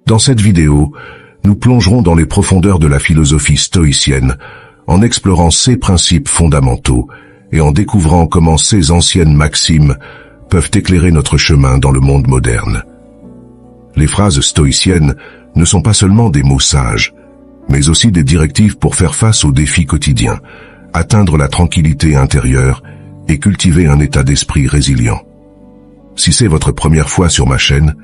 Dans cette vidéo, nous plongerons dans les profondeurs de la philosophie stoïcienne en explorant ses principes fondamentaux et en découvrant comment ces anciennes maximes peuvent éclairer notre chemin dans le monde moderne. Les phrases stoïciennes ne sont pas seulement des mots sages, mais aussi des directives pour faire face aux défis quotidiens, atteindre la tranquillité intérieure et cultiver un état d'esprit résilient. Si c'est votre première fois sur ma chaîne,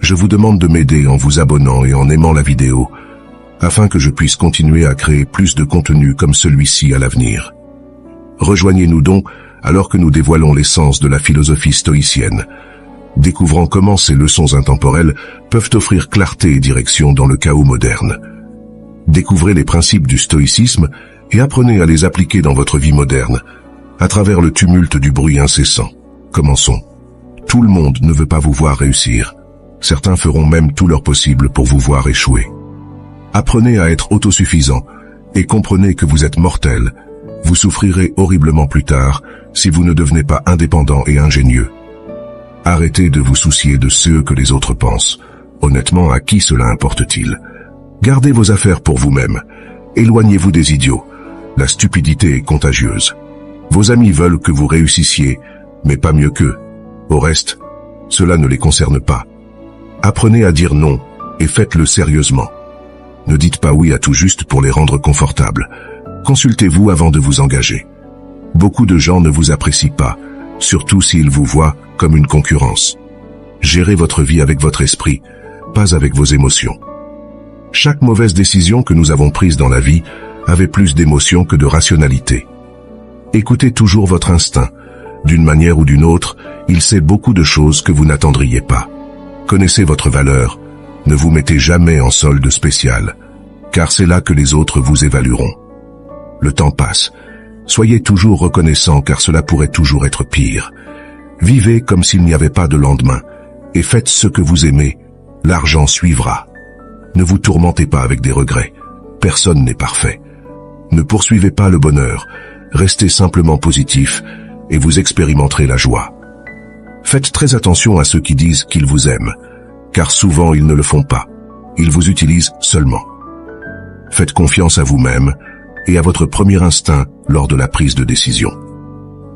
je vous demande de m'aider en vous abonnant et en aimant la vidéo, afin que je puisse continuer à créer plus de contenu comme celui-ci à l'avenir. Rejoignez-nous donc alors que nous dévoilons l'essence de la philosophie stoïcienne, découvrant comment ces leçons intemporelles peuvent offrir clarté et direction dans le chaos moderne. Découvrez les principes du stoïcisme et apprenez à les appliquer dans votre vie moderne, à travers le tumulte du bruit incessant. Commençons. Tout le monde ne veut pas vous voir réussir. Certains feront même tout leur possible pour vous voir échouer. Apprenez à être autosuffisant et comprenez que vous êtes mortel. Vous souffrirez horriblement plus tard si vous ne devenez pas indépendant et ingénieux. Arrêtez de vous soucier de ce que les autres pensent. Honnêtement, à qui cela importe-t-il? Gardez vos affaires pour vous-même. Éloignez-vous des idiots. La stupidité est contagieuse. Vos amis veulent que vous réussissiez, mais pas mieux qu'eux. Au reste, cela ne les concerne pas. Apprenez à dire non et faites-le sérieusement. Ne dites pas oui à tout juste pour les rendre confortables. Consultez-vous avant de vous engager. Beaucoup de gens ne vous apprécient pas, surtout s'ils vous voient comme une concurrence. Gérez votre vie avec votre esprit, pas avec vos émotions. Chaque mauvaise décision que nous avons prise dans la vie avait plus d'émotion que de rationalité. Écoutez toujours votre instinct. D'une manière ou d'une autre, il sait beaucoup de choses que vous n'attendriez pas. Connaissez votre valeur. Ne vous mettez jamais en solde spécial, car c'est là que les autres vous évalueront. Le temps passe. Soyez toujours reconnaissant car cela pourrait toujours être pire. Vivez comme s'il n'y avait pas de lendemain et faites ce que vous aimez. L'argent suivra. Ne vous tourmentez pas avec des regrets. Personne n'est parfait. Ne poursuivez pas le bonheur. Restez simplement positif et vous expérimenterez la joie. Faites très attention à ceux qui disent qu'ils vous aiment, car souvent ils ne le font pas. Ils vous utilisent seulement. Faites confiance à vous-même et à votre premier instinct lors de la prise de décision.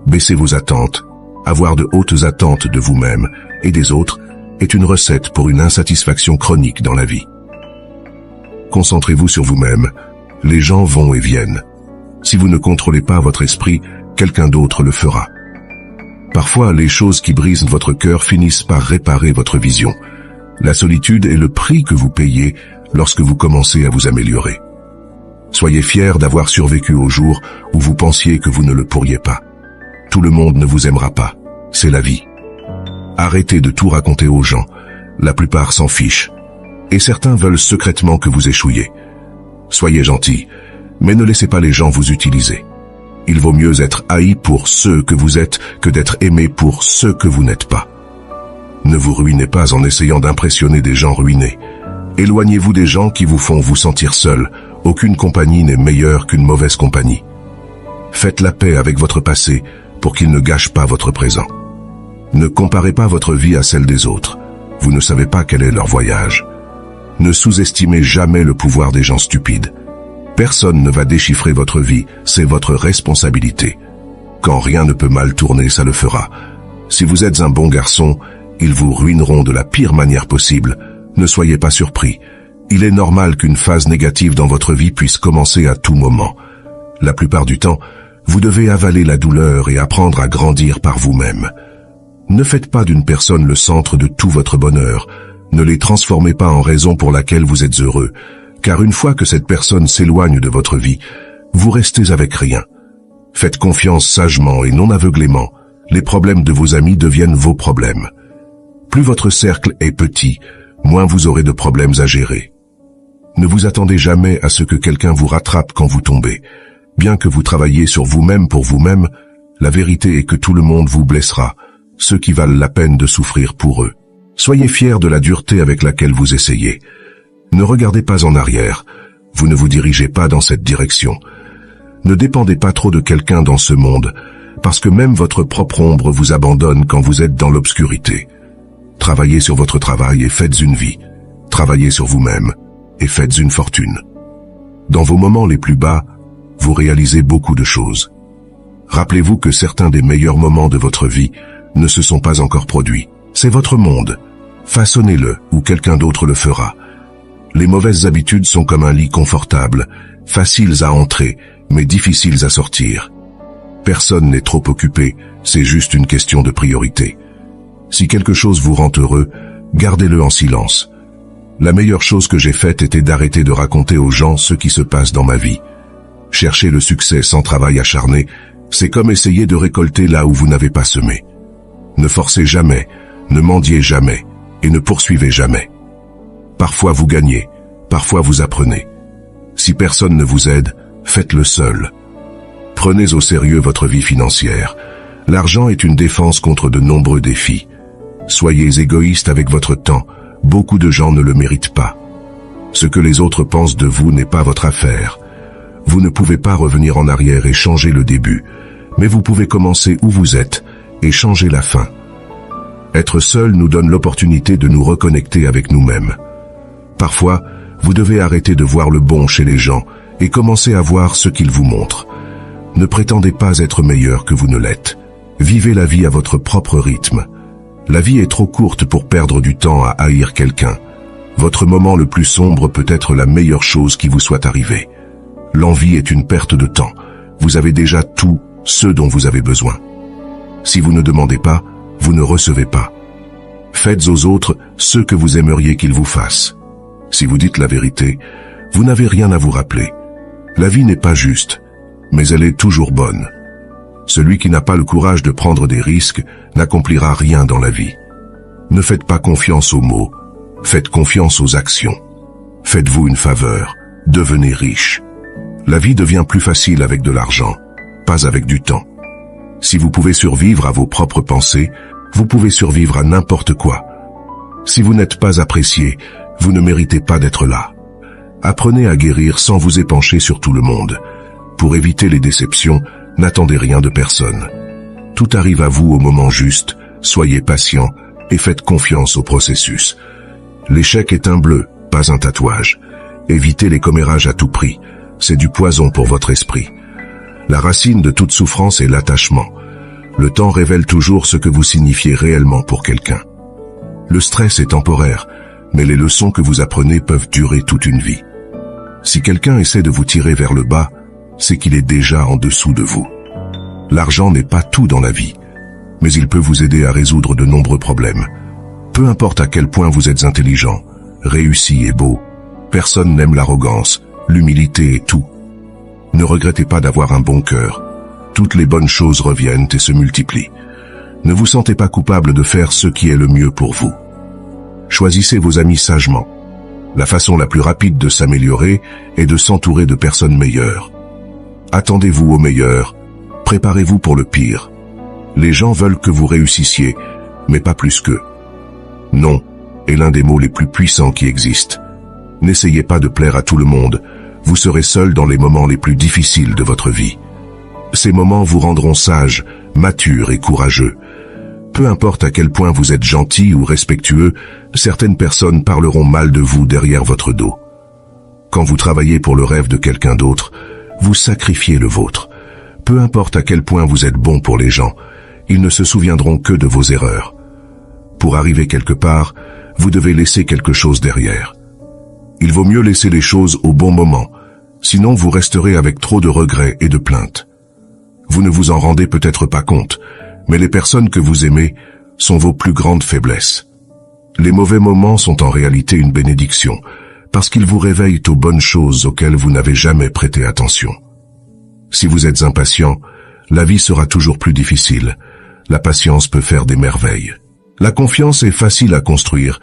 Baissez vos attentes. Avoir de hautes attentes de vous-même et des autres est une recette pour une insatisfaction chronique dans la vie. Concentrez-vous sur vous-même. Les gens vont et viennent. Si vous ne contrôlez pas votre esprit, quelqu'un d'autre le fera. Parfois, les choses qui brisent votre cœur finissent par réparer votre vision. La solitude est le prix que vous payez lorsque vous commencez à vous améliorer. Soyez fiers d'avoir survécu au jour où vous pensiez que vous ne le pourriez pas. Tout le monde ne vous aimera pas. C'est la vie. Arrêtez de tout raconter aux gens. La plupart s'en fichent. Et certains veulent secrètement que vous échouiez. Soyez gentils, mais ne laissez pas les gens vous utiliser. Il vaut mieux être haï pour ce que vous êtes que d'être aimé pour ce que vous n'êtes pas. Ne vous ruinez pas en essayant d'impressionner des gens ruinés. Éloignez-vous des gens qui vous font vous sentir seul. Aucune compagnie n'est meilleure qu'une mauvaise compagnie. Faites la paix avec votre passé pour qu'il ne gâche pas votre présent. Ne comparez pas votre vie à celle des autres. Vous ne savez pas quel est leur voyage. Ne sous-estimez jamais le pouvoir des gens stupides. Personne ne va déchiffrer votre vie, c'est votre responsabilité. Quand rien ne peut mal tourner, ça le fera. Si vous êtes un bon garçon, ils vous ruineront de la pire manière possible. Ne soyez pas surpris. Il est normal qu'une phase négative dans votre vie puisse commencer à tout moment. La plupart du temps, vous devez avaler la douleur et apprendre à grandir par vous-même. Ne faites pas d'une personne le centre de tout votre bonheur. Ne les transformez pas en raison pour laquelle vous êtes heureux. Car une fois que cette personne s'éloigne de votre vie, vous restez avec rien. Faites confiance sagement et non aveuglément. Les problèmes de vos amis deviennent vos problèmes. Plus votre cercle est petit, moins vous aurez de problèmes à gérer. Ne vous attendez jamais à ce que quelqu'un vous rattrape quand vous tombez. Bien que vous travailliez sur vous-même pour vous-même, la vérité est que tout le monde vous blessera, ceux qui valent la peine de souffrir pour eux. Soyez fiers de la dureté avec laquelle vous essayez. Ne regardez pas en arrière, vous ne vous dirigez pas dans cette direction. Ne dépendez pas trop de quelqu'un dans ce monde, parce que même votre propre ombre vous abandonne quand vous êtes dans l'obscurité. Travaillez sur votre travail et faites une vie. travaillez sur vous-même et faites une fortune. Dans vos moments les plus bas, vous réalisez beaucoup de choses. Rappelez-vous que certains des meilleurs moments de votre vie ne se sont pas encore produits. C'est votre monde. Façonnez-le ou quelqu'un d'autre le fera. Les mauvaises habitudes sont comme un lit confortable, faciles à entrer, mais difficiles à sortir. Personne n'est trop occupé, c'est juste une question de priorité. Si quelque chose vous rend heureux, gardez-le en silence. La meilleure chose que j'ai faite était d'arrêter de raconter aux gens ce qui se passe dans ma vie. Chercher le succès sans travail acharné, c'est comme essayer de récolter là où vous n'avez pas semé. Ne forcez jamais, ne mendiez jamais, et ne poursuivez jamais. Parfois vous gagnez, parfois vous apprenez. Si personne ne vous aide, faites-le seul. Prenez au sérieux votre vie financière. L'argent est une défense contre de nombreux défis. Soyez égoïste avec votre temps, beaucoup de gens ne le méritent pas. Ce que les autres pensent de vous n'est pas votre affaire. Vous ne pouvez pas revenir en arrière et changer le début, mais vous pouvez commencer où vous êtes et changer la fin. Être seul nous donne l'opportunité de nous reconnecter avec nous-mêmes. Parfois, vous devez arrêter de voir le bon chez les gens et commencer à voir ce qu'ils vous montrent. Ne prétendez pas être meilleur que vous ne l'êtes. Vivez la vie à votre propre rythme. La vie est trop courte pour perdre du temps à haïr quelqu'un. Votre moment le plus sombre peut être la meilleure chose qui vous soit arrivée. L'envie est une perte de temps. Vous avez déjà tout ce dont vous avez besoin. Si vous ne demandez pas, vous ne recevez pas. Faites aux autres ce que vous aimeriez qu'ils vous fassent. Si vous dites la vérité, vous n'avez rien à vous rappeler. La vie n'est pas juste, mais elle est toujours bonne. Celui qui n'a pas le courage de prendre des risques n'accomplira rien dans la vie. Ne faites pas confiance aux mots, faites confiance aux actions. Faites-vous une faveur, devenez riche. La vie devient plus facile avec de l'argent, pas avec du temps. Si vous pouvez survivre à vos propres pensées, vous pouvez survivre à n'importe quoi. Si vous n'êtes pas apprécié, vous ne méritez pas d'être là. Apprenez à guérir sans vous épancher sur tout le monde. Pour éviter les déceptions, n'attendez rien de personne. Tout arrive à vous au moment juste, soyez patient et faites confiance au processus. L'échec est un bleu, pas un tatouage. Évitez les commérages à tout prix, c'est du poison pour votre esprit. La racine de toute souffrance est l'attachement. Le temps révèle toujours ce que vous signifiez réellement pour quelqu'un. Le stress est temporaire, mais les leçons que vous apprenez peuvent durer toute une vie. Si quelqu'un essaie de vous tirer vers le bas, c'est qu'il est déjà en dessous de vous. L'argent n'est pas tout dans la vie, mais il peut vous aider à résoudre de nombreux problèmes. Peu importe à quel point vous êtes intelligent, réussi et beau, personne n'aime l'arrogance, l'humilité et tout. Ne regrettez pas d'avoir un bon cœur. Toutes les bonnes choses reviennent et se multiplient. Ne vous sentez pas coupable de faire ce qui est le mieux pour vous. Choisissez vos amis sagement. La façon la plus rapide de s'améliorer est de s'entourer de personnes meilleures. Attendez-vous au meilleur, préparez-vous pour le pire. Les gens veulent que vous réussissiez, mais pas plus qu'eux. Non est l'un des mots les plus puissants qui existent. N'essayez pas de plaire à tout le monde, vous serez seul dans les moments les plus difficiles de votre vie. Ces moments vous rendront sage, mature et courageux. Peu importe à quel point vous êtes gentil ou respectueux, certaines personnes parleront mal de vous derrière votre dos. Quand vous travaillez pour le rêve de quelqu'un d'autre, vous sacrifiez le vôtre. Peu importe à quel point vous êtes bon pour les gens, ils ne se souviendront que de vos erreurs. Pour arriver quelque part, vous devez laisser quelque chose derrière. Il vaut mieux laisser les choses au bon moment, sinon vous resterez avec trop de regrets et de plaintes. Vous ne vous en rendez peut-être pas compte, mais les personnes que vous aimez sont vos plus grandes faiblesses. Les mauvais moments sont en réalité une bénédiction, parce qu'ils vous réveillent aux bonnes choses auxquelles vous n'avez jamais prêté attention. Si vous êtes impatient, la vie sera toujours plus difficile. La patience peut faire des merveilles. La confiance est facile à construire,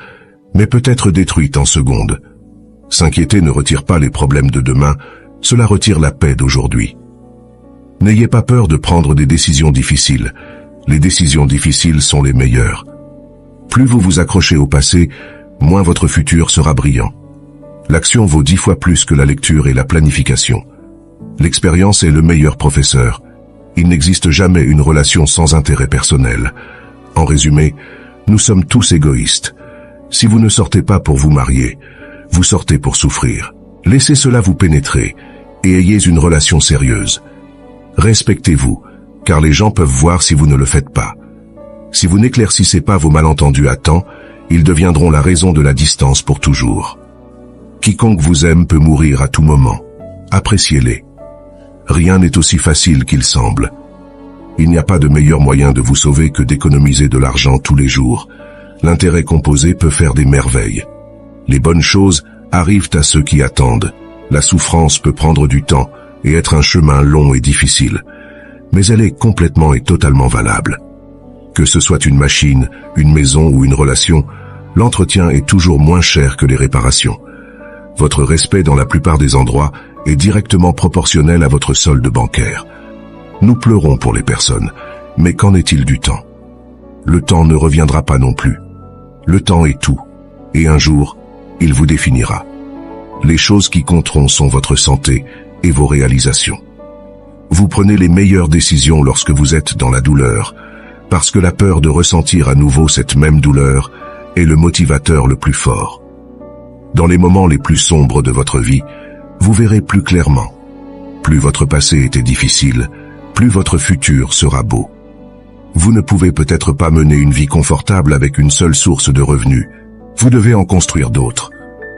mais peut être détruite en secondes. S'inquiéter ne retire pas les problèmes de demain, cela retire la paix d'aujourd'hui. N'ayez pas peur de prendre des décisions difficiles. Les décisions difficiles sont les meilleures. Plus vous vous accrochez au passé, moins votre futur sera brillant. L'action vaut 10 fois plus que la lecture et la planification. L'expérience est le meilleur professeur. Il n'existe jamais une relation sans intérêt personnel. En résumé, nous sommes tous égoïstes. Si vous ne sortez pas pour vous marier, vous sortez pour souffrir. Laissez cela vous pénétrer et ayez une relation sérieuse. Respectez-vous, car les gens peuvent voir si vous ne le faites pas. Si vous n'éclaircissez pas vos malentendus à temps, ils deviendront la raison de la distance pour toujours. Quiconque vous aime peut mourir à tout moment. Appréciez-les. Rien n'est aussi facile qu'il semble. Il n'y a pas de meilleur moyen de vous sauver que d'économiser de l'argent tous les jours. L'intérêt composé peut faire des merveilles. Les bonnes choses arrivent à ceux qui attendent. La souffrance peut prendre du temps et être un chemin long et difficile, mais elle est complètement et totalement valable. Que ce soit une machine, une maison ou une relation, l'entretien est toujours moins cher que les réparations. Votre respect dans la plupart des endroits est directement proportionnel à votre solde bancaire. Nous pleurons pour les personnes, mais qu'en est-il du temps? Le temps ne reviendra pas non plus. Le temps est tout, et un jour, il vous définira. Les choses qui compteront sont votre santé et vos réalisations. Vous prenez les meilleures décisions lorsque vous êtes dans la douleur, parce que la peur de ressentir à nouveau cette même douleur est le motivateur le plus fort. Dans les moments les plus sombres de votre vie, vous verrez plus clairement. Plus votre passé était difficile, plus votre futur sera beau. Vous ne pouvez peut-être pas mener une vie confortable avec une seule source de revenus. Vous devez en construire d'autres.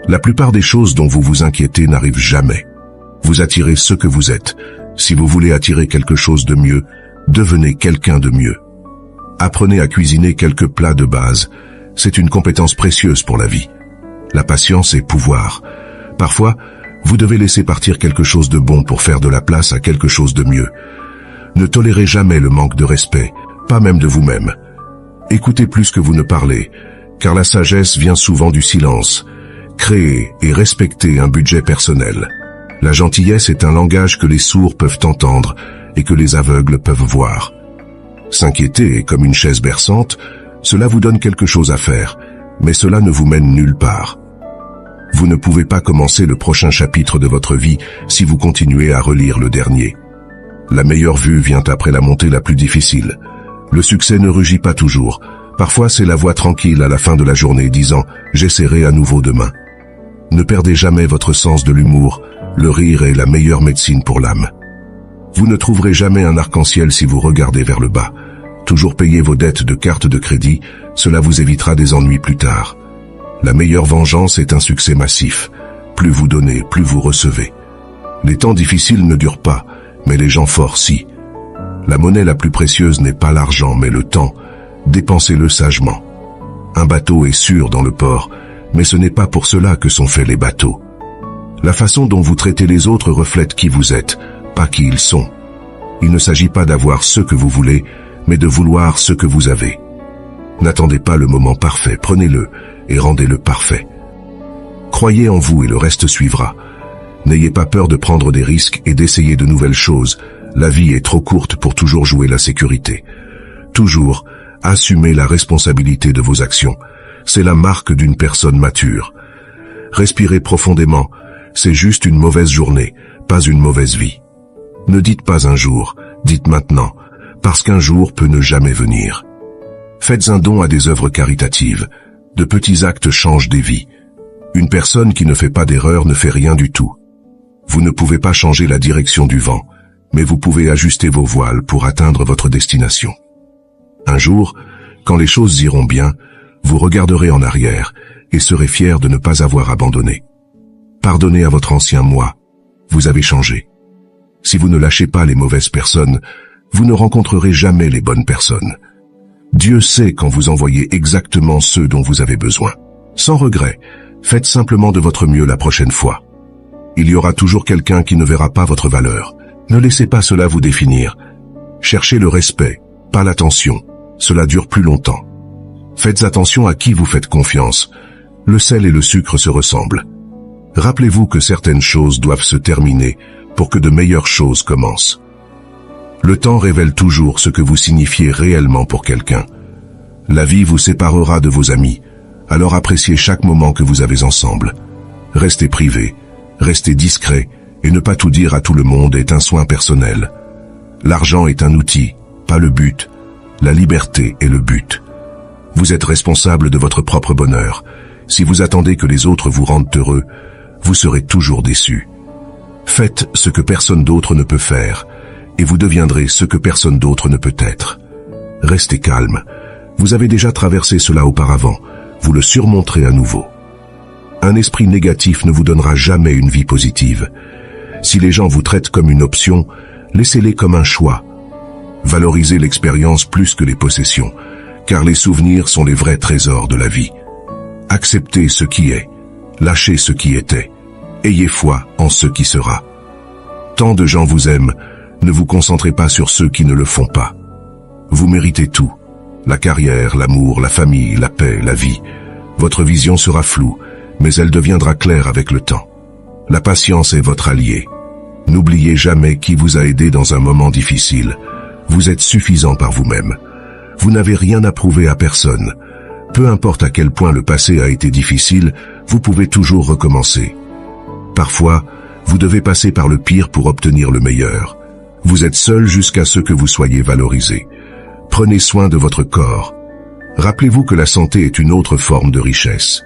La plupart des choses dont vous vous inquiétez n'arrivent jamais. Vous attirez ce que vous êtes. Si vous voulez attirer quelque chose de mieux, devenez quelqu'un de mieux. Apprenez à cuisiner quelques plats de base. C'est une compétence précieuse pour la vie. La patience est pouvoir. Parfois, vous devez laisser partir quelque chose de bon pour faire de la place à quelque chose de mieux. Ne tolérez jamais le manque de respect, pas même de vous-même. Écoutez plus que vous ne parlez, car la sagesse vient souvent du silence. Créez et respectez un budget personnel. La gentillesse est un langage que les sourds peuvent entendre et que les aveugles peuvent voir. S'inquiéter est comme une chaise berçante, cela vous donne quelque chose à faire, mais cela ne vous mène nulle part. Vous ne pouvez pas commencer le prochain chapitre de votre vie si vous continuez à relire le dernier. La meilleure vue vient après la montée la plus difficile. Le succès ne rugit pas toujours. Parfois c'est la voix tranquille à la fin de la journée disant « j'essaierai à nouveau demain ». Ne perdez jamais votre sens de l'humour, le rire est la meilleure médecine pour l'âme. Vous ne trouverez jamais un arc-en-ciel si vous regardez vers le bas. Toujours payer vos dettes de carte de crédit, cela vous évitera des ennuis plus tard. La meilleure vengeance est un succès massif. Plus vous donnez, plus vous recevez. Les temps difficiles ne durent pas, mais les gens forts si. La monnaie la plus précieuse n'est pas l'argent, mais le temps. Dépensez-le sagement. Un bateau est sûr dans le port, mais ce n'est pas pour cela que sont faits les bateaux. La façon dont vous traitez les autres reflète qui vous êtes, pas qui ils sont. Il ne s'agit pas d'avoir ce que vous voulez, mais de vouloir ce que vous avez. N'attendez pas le moment parfait, prenez-le et rendez-le parfait. Croyez en vous et le reste suivra. N'ayez pas peur de prendre des risques et d'essayer de nouvelles choses. La vie est trop courte pour toujours jouer la sécurité. Toujours, assumez la responsabilité de vos actions. C'est la marque d'une personne mature. Respirez profondément. C'est juste une mauvaise journée, pas une mauvaise vie. Ne dites pas un jour, dites maintenant, parce qu'un jour peut ne jamais venir. Faites un don à des œuvres caritatives. De petits actes changent des vies. Une personne qui ne fait pas d'erreur ne fait rien du tout. Vous ne pouvez pas changer la direction du vent, mais vous pouvez ajuster vos voiles pour atteindre votre destination. Un jour, quand les choses iront bien, vous regarderez en arrière et serez fier de ne pas avoir abandonné. Pardonnez à votre ancien moi, vous avez changé. Si vous ne lâchez pas les mauvaises personnes, vous ne rencontrerez jamais les bonnes personnes. Dieu sait quand vous envoyez exactement ceux dont vous avez besoin. Sans regret, faites simplement de votre mieux la prochaine fois. Il y aura toujours quelqu'un qui ne verra pas votre valeur. Ne laissez pas cela vous définir. Cherchez le respect, pas l'attention. Cela dure plus longtemps. Faites attention à qui vous faites confiance. Le sel et le sucre se ressemblent. Rappelez-vous que certaines choses doivent se terminer pour que de meilleures choses commencent. Le temps révèle toujours ce que vous signifiez réellement pour quelqu'un. La vie vous séparera de vos amis, alors appréciez chaque moment que vous avez ensemble. Restez privé, restez discret et ne pas tout dire à tout le monde est un soin personnel. L'argent est un outil, pas le but. La liberté est le but. Vous êtes responsable de votre propre bonheur Si vous attendez que les autres vous rendent heureux, vous serez toujours déçu. Faites ce que personne d'autre ne peut faire, et vous deviendrez ce que personne d'autre ne peut être. Restez calme. Vous avez déjà traversé cela auparavant. Vous le surmonterez à nouveau. Un esprit négatif ne vous donnera jamais une vie positive. Si les gens vous traitent comme une option, laissez-les comme un choix. Valorisez l'expérience plus que les possessions, car les souvenirs sont les vrais trésors de la vie. Acceptez ce qui est, lâchez ce qui était, ayez foi en ce qui sera. Tant de gens vous aiment, ne vous concentrez pas sur ceux qui ne le font pas. Vous méritez tout, la carrière, l'amour, la famille, la paix, la vie. Votre vision sera floue, mais elle deviendra claire avec le temps. La patience est votre allié. N'oubliez jamais qui vous a aidé dans un moment difficile. Vous êtes suffisant par vous-même. Vous n'avez rien à prouver à personne. Peu importe à quel point le passé a été difficile, vous pouvez toujours recommencer. Parfois, vous devez passer par le pire pour obtenir le meilleur. Vous êtes seul jusqu'à ce que vous soyez valorisé. Prenez soin de votre corps. Rappelez-vous que la santé est une autre forme de richesse.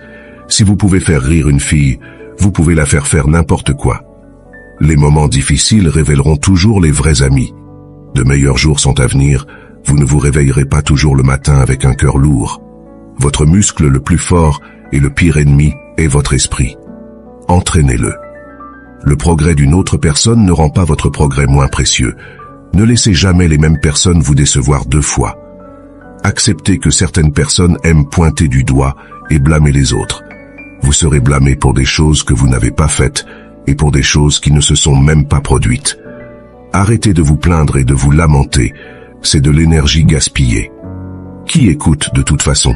Si vous pouvez faire rire une fille, vous pouvez la faire n'importe quoi. Les moments difficiles révéleront toujours les vrais amis. De meilleurs jours sont à venir, vous ne vous réveillerez pas toujours le matin avec un cœur lourd. Votre muscle le plus fort et le pire ennemi est votre esprit. Entraînez-le. Le progrès d'une autre personne ne rend pas votre progrès moins précieux. Ne laissez jamais les mêmes personnes vous décevoir 2 fois. Acceptez que certaines personnes aiment pointer du doigt et blâmer les autres. Vous serez blâmé pour des choses que vous n'avez pas faites et pour des choses qui ne se sont même pas produites. Arrêtez de vous plaindre et de vous lamenter, c'est de l'énergie gaspillée. Qui écoute de toute façon?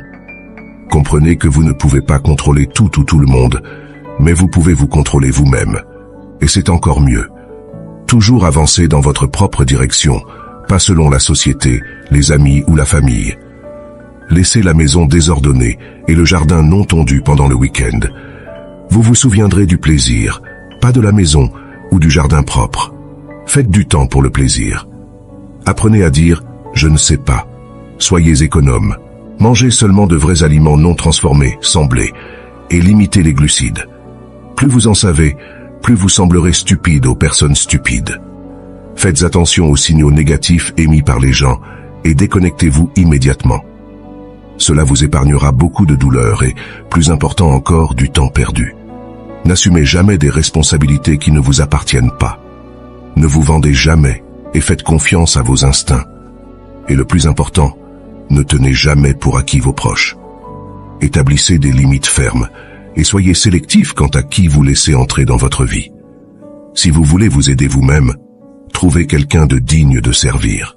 Comprenez que vous ne pouvez pas contrôler tout ou tout le monde, mais vous pouvez vous contrôler vous-même. Et c'est encore mieux. Toujours avancer dans votre propre direction, pas selon la société, les amis ou la famille. Laissez la maison désordonnée et le jardin non tondu pendant le week-end. Vous vous souviendrez du plaisir, pas de la maison ou du jardin propre. Faites du temps pour le plaisir. Apprenez à dire « je ne sais pas ». Soyez économe. Mangez seulement de vrais aliments non transformés, sans blé, et limitez les glucides. Plus vous en savez, plus vous semblerez stupide aux personnes stupides. Faites attention aux signaux négatifs émis par les gens et déconnectez-vous immédiatement. Cela vous épargnera beaucoup de douleur et, plus important encore, du temps perdu. N'assumez jamais des responsabilités qui ne vous appartiennent pas. Ne vous vendez jamais et faites confiance à vos instincts. Et le plus important, ne tenez jamais pour acquis vos proches. Établissez des limites fermes et soyez sélectif quant à qui vous laissez entrer dans votre vie. Si vous voulez vous aider vous-même, trouvez quelqu'un de digne de servir.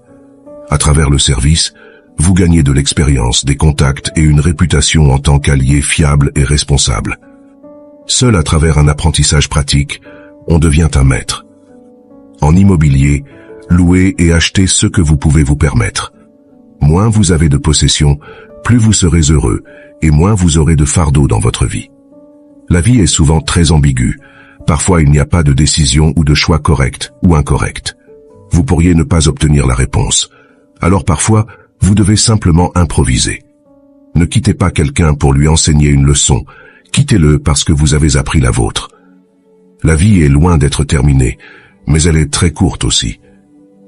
À travers le service, vous gagnez de l'expérience, des contacts et une réputation en tant qu'allié fiable et responsable. Seul à travers un apprentissage pratique, on devient un maître. En immobilier, louez et achetez ce que vous pouvez vous permettre. Moins vous avez de possessions, plus vous serez heureux et moins vous aurez de fardeau dans votre vie. La vie est souvent très ambiguë. Parfois il n'y a pas de décision ou de choix correct ou incorrect. Vous pourriez ne pas obtenir la réponse. Alors parfois, vous devez simplement improviser. Ne quittez pas quelqu'un pour lui enseigner une leçon. Quittez-le parce que vous avez appris la vôtre. La vie est loin d'être terminée, mais elle est très courte aussi.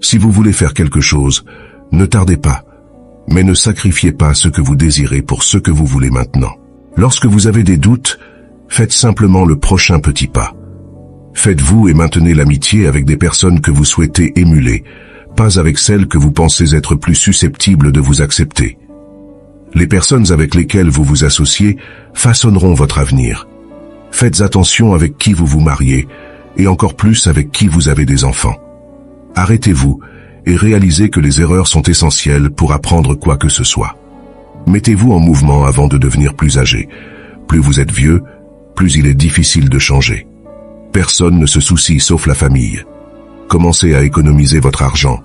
Si vous voulez faire quelque chose, ne tardez pas, mais ne sacrifiez pas ce que vous désirez pour ce que vous voulez maintenant. Lorsque vous avez des doutes, faites simplement le prochain petit pas. Faites-vous et maintenez l'amitié avec des personnes que vous souhaitez émuler, pas avec celles que vous pensez être plus susceptibles de vous accepter. Les personnes avec lesquelles vous vous associez façonneront votre avenir. Faites attention avec qui vous vous mariez, et encore plus avec qui vous avez des enfants. Arrêtez-vous et réalisez que les erreurs sont essentielles pour apprendre quoi que ce soit. Mettez-vous en mouvement avant de devenir plus âgé. Plus vous êtes vieux, plus il est difficile de changer. Personne ne se soucie sauf la famille. Commencez à économiser votre argent.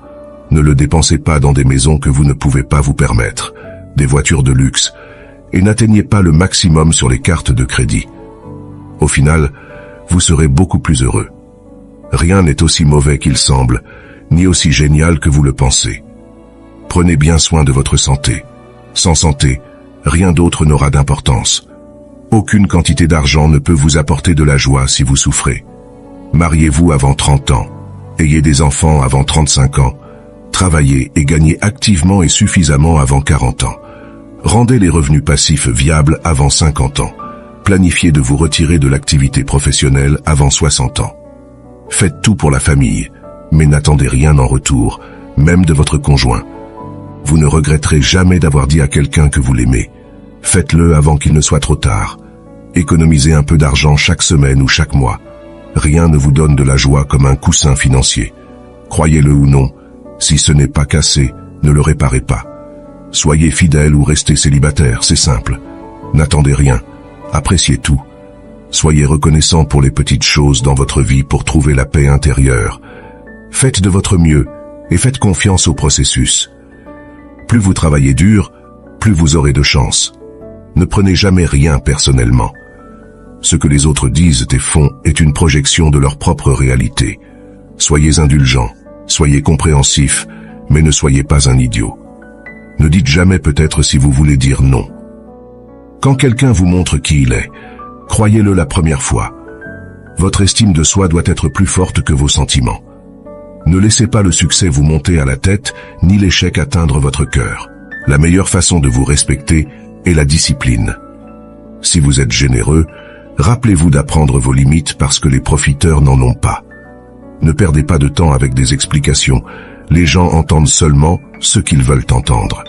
Ne le dépensez pas dans des maisons que vous ne pouvez pas vous permettre, des voitures de luxe, et n'atteignez pas le maximum sur les cartes de crédit. Au final, vous serez beaucoup plus heureux. Rien n'est aussi mauvais qu'il semble, ni aussi génial que vous le pensez. Prenez bien soin de votre santé. Sans santé, rien d'autre n'aura d'importance. Aucune quantité d'argent ne peut vous apporter de la joie si vous souffrez. Mariez-vous avant 30 ans. Ayez des enfants avant 35 ans. Travaillez et gagnez activement et suffisamment avant 40 ans. Rendez les revenus passifs viables avant 50 ans. Planifiez de vous retirer de l'activité professionnelle avant 60 ans. Faites tout pour la famille, mais n'attendez rien en retour, même de votre conjoint. Vous ne regretterez jamais d'avoir dit à quelqu'un que vous l'aimez. Faites-le avant qu'il ne soit trop tard. Économisez un peu d'argent chaque semaine ou chaque mois. Rien ne vous donne de la joie comme un coussin financier. Croyez-le ou non, si ce n'est pas cassé, ne le réparez pas. Soyez fidèle ou restez célibataire, c'est simple. N'attendez rien, appréciez tout. Soyez reconnaissant pour les petites choses dans votre vie pour trouver la paix intérieure. Faites de votre mieux et faites confiance au processus. Plus vous travaillez dur, plus vous aurez de chance. Ne prenez jamais rien personnellement. Ce que les autres disent et font est une projection de leur propre réalité. Soyez indulgents, soyez compréhensifs, mais ne soyez pas un idiot. Ne dites jamais peut-être si vous voulez dire non. Quand quelqu'un vous montre qui il est, croyez-le la première fois. Votre estime de soi doit être plus forte que vos sentiments. Ne laissez pas le succès vous monter à la tête, ni l'échec atteindre votre cœur. La meilleure façon de vous respecter est la discipline. Si vous êtes généreux, rappelez-vous d'apprendre vos limites parce que les profiteurs n'en ont pas. Ne perdez pas de temps avec des explications. Les gens entendent seulement ce qu'ils veulent entendre.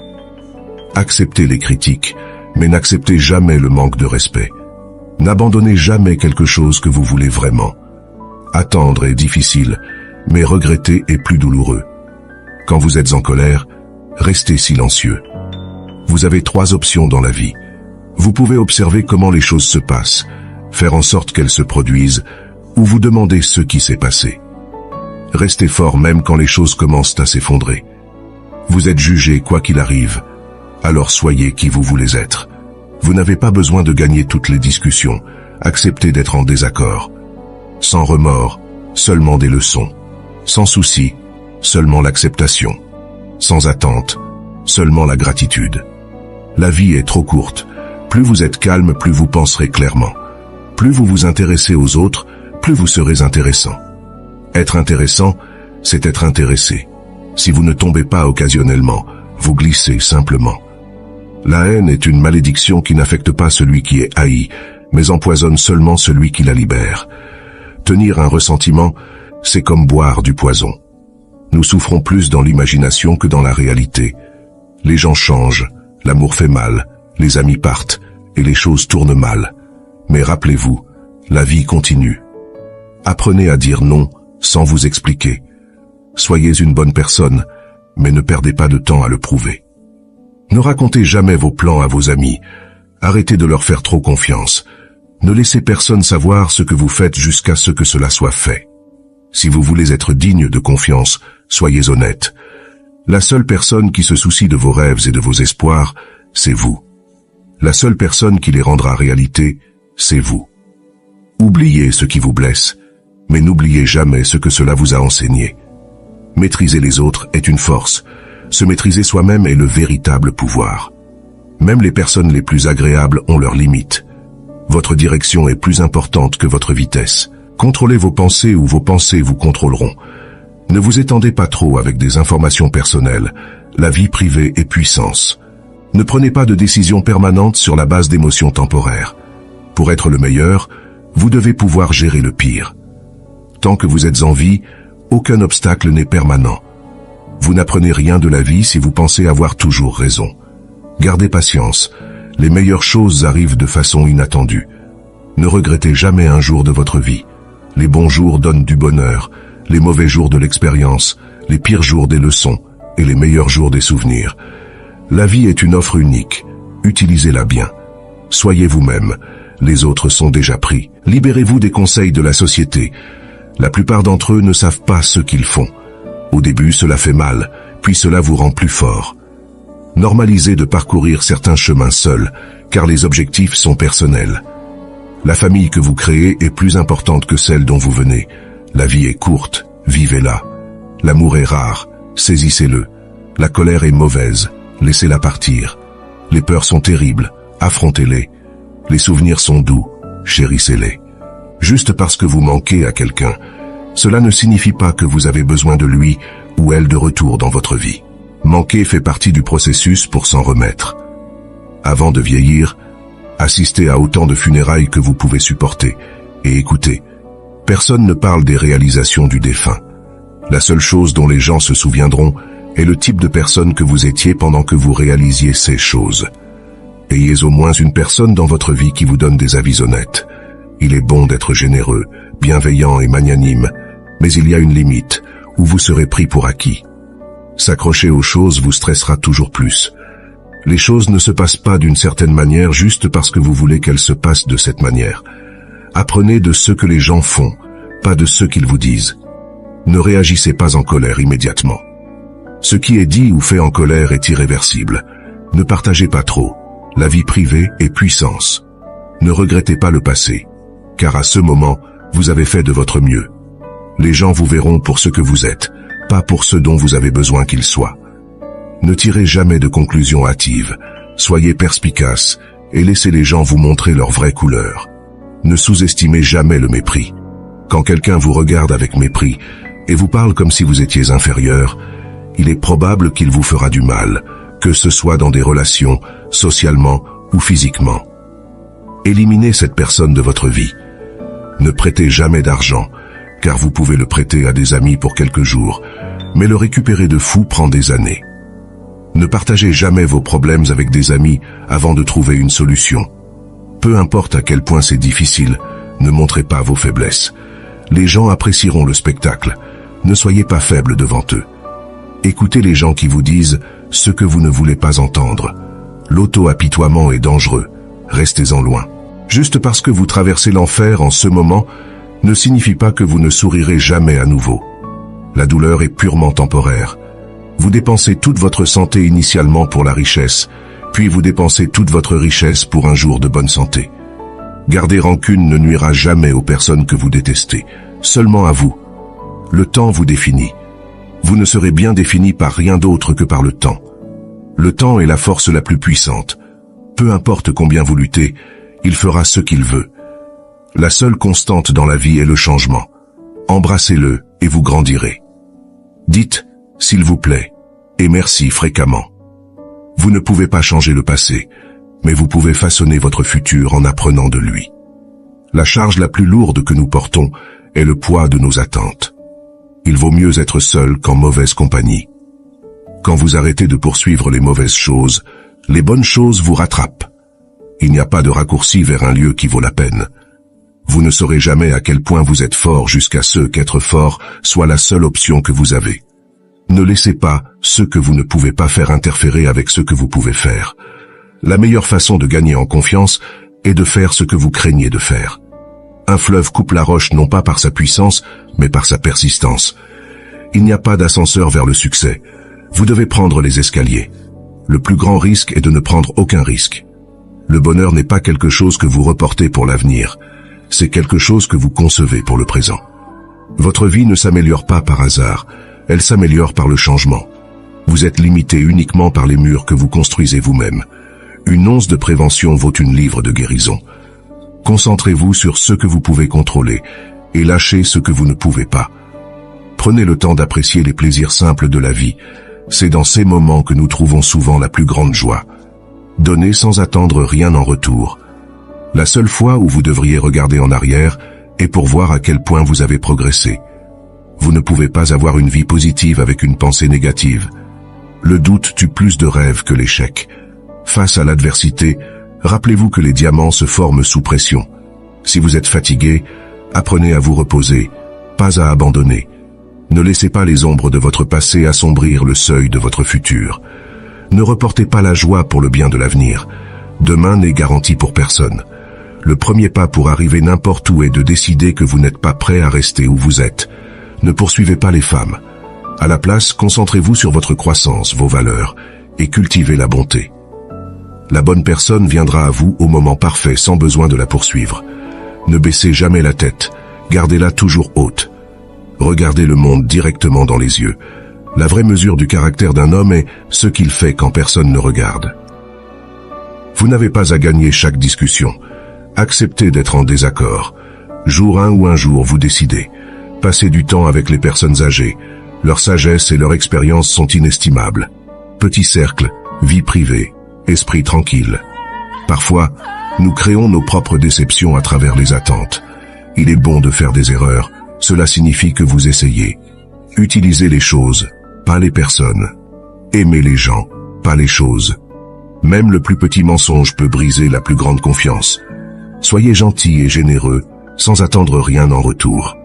Acceptez les critiques, mais n'acceptez jamais le manque de respect. N'abandonnez jamais quelque chose que vous voulez vraiment. Attendre est difficile, mais regretter est plus douloureux. Quand vous êtes en colère, restez silencieux. Vous avez 3 options dans la vie. Vous pouvez observer comment les choses se passent, faire en sorte qu'elles se produisent, ou vous demander ce qui s'est passé. Restez fort même quand les choses commencent à s'effondrer. Vous êtes jugé quoi qu'il arrive, alors soyez qui vous voulez être. Vous n'avez pas besoin de gagner toutes les discussions, acceptez d'être en désaccord. Sans remords, seulement des leçons. Sans souci, seulement l'acceptation. Sans attente, seulement la gratitude. La vie est trop courte. Plus vous êtes calme, plus vous penserez clairement. Plus vous vous intéressez aux autres, plus vous serez intéressant. Être intéressant, c'est être intéressé. Si vous ne tombez pas occasionnellement, vous glissez simplement. La haine est une malédiction qui n'affecte pas celui qui est haï, mais empoisonne seulement celui qui la libère. Tenir un ressentiment, c'est comme boire du poison. Nous souffrons plus dans l'imagination que dans la réalité. Les gens changent, l'amour fait mal, les amis partent, et les choses tournent mal. Mais rappelez-vous, la vie continue. Apprenez à dire non, sans vous expliquer. Soyez une bonne personne, mais ne perdez pas de temps à le prouver. Ne racontez jamais vos plans à vos amis. Arrêtez de leur faire trop confiance. Ne laissez personne savoir ce que vous faites jusqu'à ce que cela soit fait. Si vous voulez être digne de confiance, soyez honnête. La seule personne qui se soucie de vos rêves et de vos espoirs, c'est vous. La seule personne qui les rendra réalité, c'est vous. Oubliez ce qui vous blesse, mais n'oubliez jamais ce que cela vous a enseigné. Maîtriser les autres est une force. Se maîtriser soi-même est le véritable pouvoir. Même les personnes les plus agréables ont leurs limites. Votre direction est plus importante que votre vitesse. Contrôlez vos pensées ou vos pensées vous contrôleront. Ne vous étendez pas trop avec des informations personnelles. La vie privée est puissance. Ne prenez pas de décisions permanentes sur la base d'émotions temporaires. Pour être le meilleur, vous devez pouvoir gérer le pire. Tant que vous êtes en vie, aucun obstacle n'est permanent. Vous n'apprenez rien de la vie si vous pensez avoir toujours raison. Gardez patience. Les meilleures choses arrivent de façon inattendue. Ne regrettez jamais un jour de votre vie. Les bons jours donnent du bonheur, les mauvais jours de l'expérience, les pires jours des leçons et les meilleurs jours des souvenirs. La vie est une offre unique. Utilisez-la bien. Soyez vous-même. Les autres sont déjà pris. Libérez-vous des conseils de la société. La plupart d'entre eux ne savent pas ce qu'ils font. Au début, cela fait mal, puis cela vous rend plus fort. Normalisez de parcourir certains chemins seuls, car les objectifs sont personnels. La famille que vous créez est plus importante que celle dont vous venez. La vie est courte, vivez-la. L'amour est rare, saisissez-le. La colère est mauvaise, laissez-la partir. Les peurs sont terribles, affrontez-les. Les souvenirs sont doux, chérissez-les. Juste parce que vous manquez à quelqu'un, cela ne signifie pas que vous avez besoin de lui ou elle de retour dans votre vie. Manquer fait partie du processus pour s'en remettre. Avant de vieillir, assistez à autant de funérailles que vous pouvez supporter. Et écoutez, personne ne parle des réalisations du défunt. La seule chose dont les gens se souviendront est le type de personne que vous étiez pendant que vous réalisiez ces choses. Ayez au moins une personne dans votre vie qui vous donne des avis honnêtes. Il est bon d'être généreux, bienveillant et magnanime, mais il y a une limite où vous serez pris pour acquis. S'accrocher aux choses vous stressera toujours plus. Les choses ne se passent pas d'une certaine manière juste parce que vous voulez qu'elles se passent de cette manière. Apprenez de ce que les gens font, pas de ce qu'ils vous disent. Ne réagissez pas en colère immédiatement. Ce qui est dit ou fait en colère est irréversible. Ne partagez pas trop. La vie privée est puissance. Ne regrettez pas le passé, car à ce moment, vous avez fait de votre mieux. Les gens vous verront pour ce que vous êtes, pas pour ce dont vous avez besoin qu'ils soient. Ne tirez jamais de conclusions hâtives. Soyez perspicace et laissez les gens vous montrer leur vraie couleur. Ne sous-estimez jamais le mépris. Quand quelqu'un vous regarde avec mépris et vous parle comme si vous étiez inférieur, il est probable qu'il vous fera du mal, que ce soit dans des relations, socialement ou physiquement. Éliminez cette personne de votre vie. Ne prêtez jamais d'argent, car vous pouvez le prêter à des amis pour quelques jours, mais le récupérer de fou prend des années. Ne partagez jamais vos problèmes avec des amis avant de trouver une solution. Peu importe à quel point c'est difficile, ne montrez pas vos faiblesses. Les gens apprécieront le spectacle. Ne soyez pas faible devant eux. Écoutez les gens qui vous disent ce que vous ne voulez pas entendre. L'auto-apitoiement est dangereux. Restez-en loin. Juste parce que vous traversez l'enfer en ce moment, ne signifie pas que vous ne sourirez jamais à nouveau. La douleur est purement temporaire. Vous dépensez toute votre santé initialement pour la richesse, puis vous dépensez toute votre richesse pour un jour de bonne santé. Garder rancune ne nuira jamais aux personnes que vous détestez, seulement à vous. Le temps vous définit. Vous ne serez bien défini par rien d'autre que par le temps. Le temps est la force la plus puissante. Peu importe combien vous luttez, il fera ce qu'il veut. La seule constante dans la vie est le changement. Embrassez-le et vous grandirez. Dites « s'il vous plaît » et « merci » fréquemment. Vous ne pouvez pas changer le passé, mais vous pouvez façonner votre futur en apprenant de lui. La charge la plus lourde que nous portons est le poids de nos attentes. Il vaut mieux être seul qu'en mauvaise compagnie. Quand vous arrêtez de poursuivre les mauvaises choses, les bonnes choses vous rattrapent. Il n'y a pas de raccourci vers un lieu qui vaut la peine. Vous ne saurez jamais à quel point vous êtes fort jusqu'à ce qu'être fort soit la seule option que vous avez. Ne laissez pas ce que vous ne pouvez pas faire interférer avec ce que vous pouvez faire. La meilleure façon de gagner en confiance est de faire ce que vous craignez de faire. Un fleuve coupe la roche non pas par sa puissance, mais par sa persistance. Il n'y a pas d'ascenseur vers le succès. Vous devez prendre les escaliers. Le plus grand risque est de ne prendre aucun risque. Le bonheur n'est pas quelque chose que vous reportez pour l'avenir. C'est quelque chose que vous concevez pour le présent. Votre vie ne s'améliore pas par hasard. Elle s'améliore par le changement. Vous êtes limité uniquement par les murs que vous construisez vous-même. Une once de prévention vaut une livre de guérison. Concentrez-vous sur ce que vous pouvez contrôler et lâchez ce que vous ne pouvez pas. Prenez le temps d'apprécier les plaisirs simples de la vie. C'est dans ces moments que nous trouvons souvent la plus grande joie. Donnez sans attendre rien en retour. La seule fois où vous devriez regarder en arrière est pour voir à quel point vous avez progressé. Vous ne pouvez pas avoir une vie positive avec une pensée négative. Le doute tue plus de rêves que l'échec. Face à l'adversité, rappelez-vous que les diamants se forment sous pression. Si vous êtes fatigué, apprenez à vous reposer, pas à abandonner. Ne laissez pas les ombres de votre passé assombrir le seuil de votre futur. Ne reportez pas la joie pour le bien de l'avenir. Demain n'est garanti pour personne. Le premier pas pour arriver n'importe où est de décider que vous n'êtes pas prêt à rester où vous êtes. Ne poursuivez pas les femmes. À la place, concentrez-vous sur votre croissance, vos valeurs, et cultivez la bonté. La bonne personne viendra à vous au moment parfait sans besoin de la poursuivre. Ne baissez jamais la tête, gardez-la toujours haute. Regardez le monde directement dans les yeux. La vraie mesure du caractère d'un homme est ce qu'il fait quand personne ne regarde. Vous n'avez pas à gagner chaque discussion. Acceptez d'être en désaccord. Jour 1 ou un jour, vous décidez. Passez du temps avec les personnes âgées. Leur sagesse et leur expérience sont inestimables. Petit cercle, vie privée, esprit tranquille. Parfois, nous créons nos propres déceptions à travers les attentes. Il est bon de faire des erreurs. Cela signifie que vous essayez. Utilisez les choses, pas les personnes. Aimez les gens, pas les choses. Même le plus petit mensonge peut briser la plus grande confiance. Soyez gentil et généreux, sans attendre rien en retour.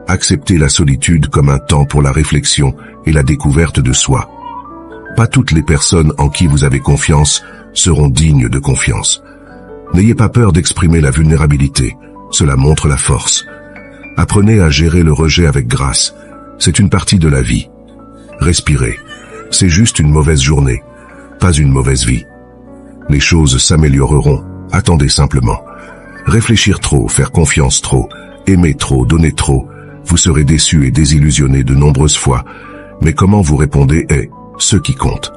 Acceptez la solitude comme un temps pour la réflexion et la découverte de soi. Pas toutes les personnes en qui vous avez confiance seront dignes de confiance. N'ayez pas peur d'exprimer la vulnérabilité, cela montre la force. Apprenez à gérer le rejet avec grâce, c'est une partie de la vie. Respirez, c'est juste une mauvaise journée, pas une mauvaise vie. Les choses s'amélioreront, attendez simplement. Réfléchir trop, faire confiance trop, aimer trop, donner trop, vous serez déçu et désillusionné de nombreuses fois, mais comment vous répondez est ce qui compte.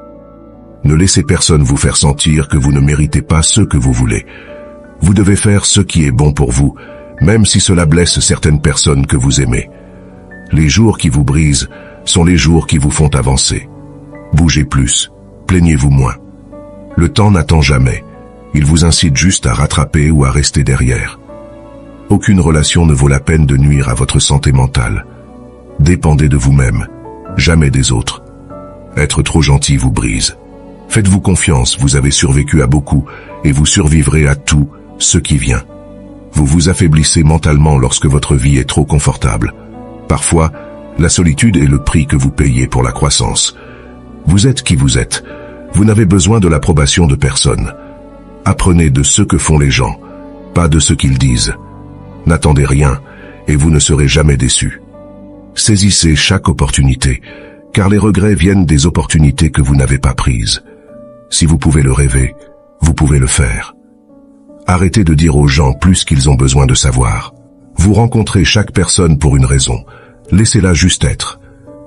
Ne laissez personne vous faire sentir que vous ne méritez pas ce que vous voulez. Vous devez faire ce qui est bon pour vous, même si cela blesse certaines personnes que vous aimez. Les jours qui vous brisent sont les jours qui vous font avancer. Bougez plus, plaignez-vous moins. Le temps n'attend jamais. Il vous incite juste à rattraper ou à rester derrière. Aucune relation ne vaut la peine de nuire à votre santé mentale. Dépendez de vous-même, jamais des autres. Être trop gentil vous brise. Faites-vous confiance, vous avez survécu à beaucoup et vous survivrez à tout ce qui vient. Vous vous affaiblissez mentalement lorsque votre vie est trop confortable. Parfois, la solitude est le prix que vous payez pour la croissance. Vous êtes qui vous êtes. Vous n'avez besoin de l'approbation de personne. Apprenez de ce que font les gens, pas de ce qu'ils disent. N'attendez rien et vous ne serez jamais déçu. Saisissez chaque opportunité, car les regrets viennent des opportunités que vous n'avez pas prises. Si vous pouvez le rêver, vous pouvez le faire. Arrêtez de dire aux gens plus qu'ils ont besoin de savoir. Vous rencontrez chaque personne pour une raison. Laissez-la juste être.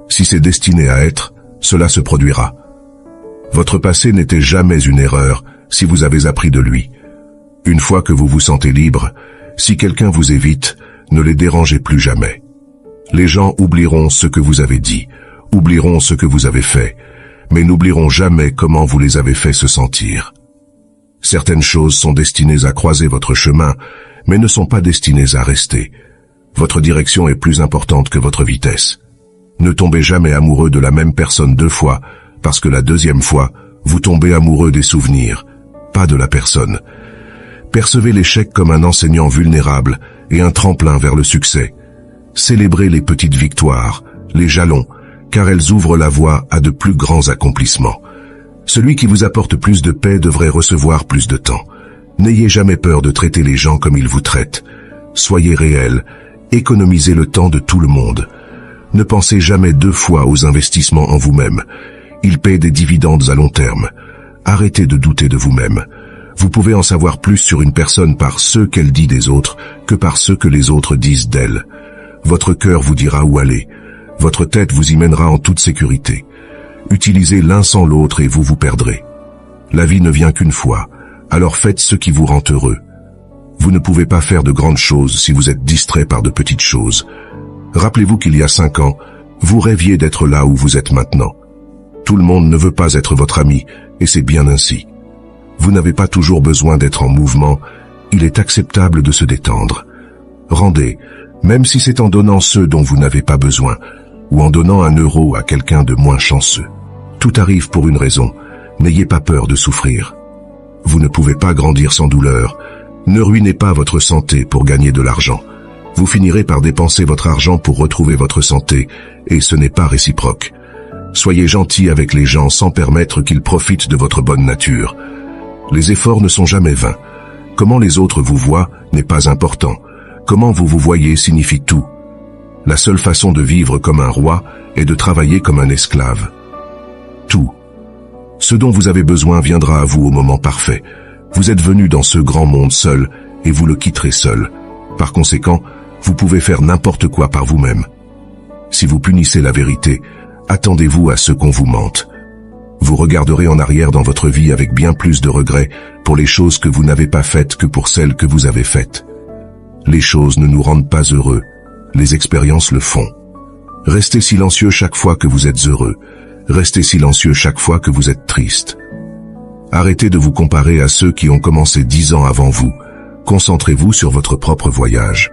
Si c'est destiné à être, cela se produira. Votre passé n'était jamais une erreur si vous avez appris de lui. Une fois que vous vous sentez libre, si quelqu'un vous évite, ne les dérangez plus jamais. Les gens oublieront ce que vous avez dit, oublieront ce que vous avez fait, mais n'oublieront jamais comment vous les avez fait se sentir. Certaines choses sont destinées à croiser votre chemin, mais ne sont pas destinées à rester. Votre direction est plus importante que votre vitesse. Ne tombez jamais amoureux de la même personne 2 fois, parce que la 2e fois, vous tombez amoureux des souvenirs, pas de la personne. Percevez l'échec comme un enseignant vulnérable et un tremplin vers le succès. Célébrez les petites victoires, les jalons, car elles ouvrent la voie à de plus grands accomplissements. Celui qui vous apporte plus de paix devrait recevoir plus de temps. N'ayez jamais peur de traiter les gens comme ils vous traitent. Soyez réel, économisez le temps de tout le monde. Ne pensez jamais 2 fois aux investissements en vous-même. Ils paient des dividendes à long terme. Arrêtez de douter de vous-même. Vous pouvez en savoir plus sur une personne par ce qu'elle dit des autres que par ce que les autres disent d'elle. Votre cœur vous dira où aller. Votre tête vous y mènera en toute sécurité. Utilisez l'un sans l'autre et vous vous perdrez. La vie ne vient qu'une fois, alors faites ce qui vous rend heureux. Vous ne pouvez pas faire de grandes choses si vous êtes distrait par de petites choses. Rappelez-vous qu'il y a 5 ans, vous rêviez d'être là où vous êtes maintenant. Tout le monde ne veut pas être votre ami, et c'est bien ainsi. Vous n'avez pas toujours besoin d'être en mouvement, il est acceptable de se détendre. Rendez, même si c'est en donnant ceux dont vous n'avez pas besoin, ou en donnant 1 euro à quelqu'un de moins chanceux. Tout arrive pour une raison, n'ayez pas peur de souffrir. Vous ne pouvez pas grandir sans douleur, ne ruinez pas votre santé pour gagner de l'argent. Vous finirez par dépenser votre argent pour retrouver votre santé, et ce n'est pas réciproque. Soyez gentil avec les gens sans permettre qu'ils profitent de votre bonne nature. Les efforts ne sont jamais vains. Comment les autres vous voient n'est pas important. Comment vous vous voyez signifie tout. La seule façon de vivre comme un roi est de travailler comme un esclave. Tout. Ce dont vous avez besoin viendra à vous au moment parfait. Vous êtes venu dans ce grand monde seul et vous le quitterez seul. Par conséquent, vous pouvez faire n'importe quoi par vous-même. Si vous punissez la vérité, attendez-vous à ce qu'on vous mente. Vous regarderez en arrière dans votre vie avec bien plus de regrets pour les choses que vous n'avez pas faites que pour celles que vous avez faites. Les choses ne nous rendent pas heureux, les expériences le font. Restez silencieux chaque fois que vous êtes heureux. Restez silencieux chaque fois que vous êtes triste. Arrêtez de vous comparer à ceux qui ont commencé 10 ans avant vous. Concentrez-vous sur votre propre voyage.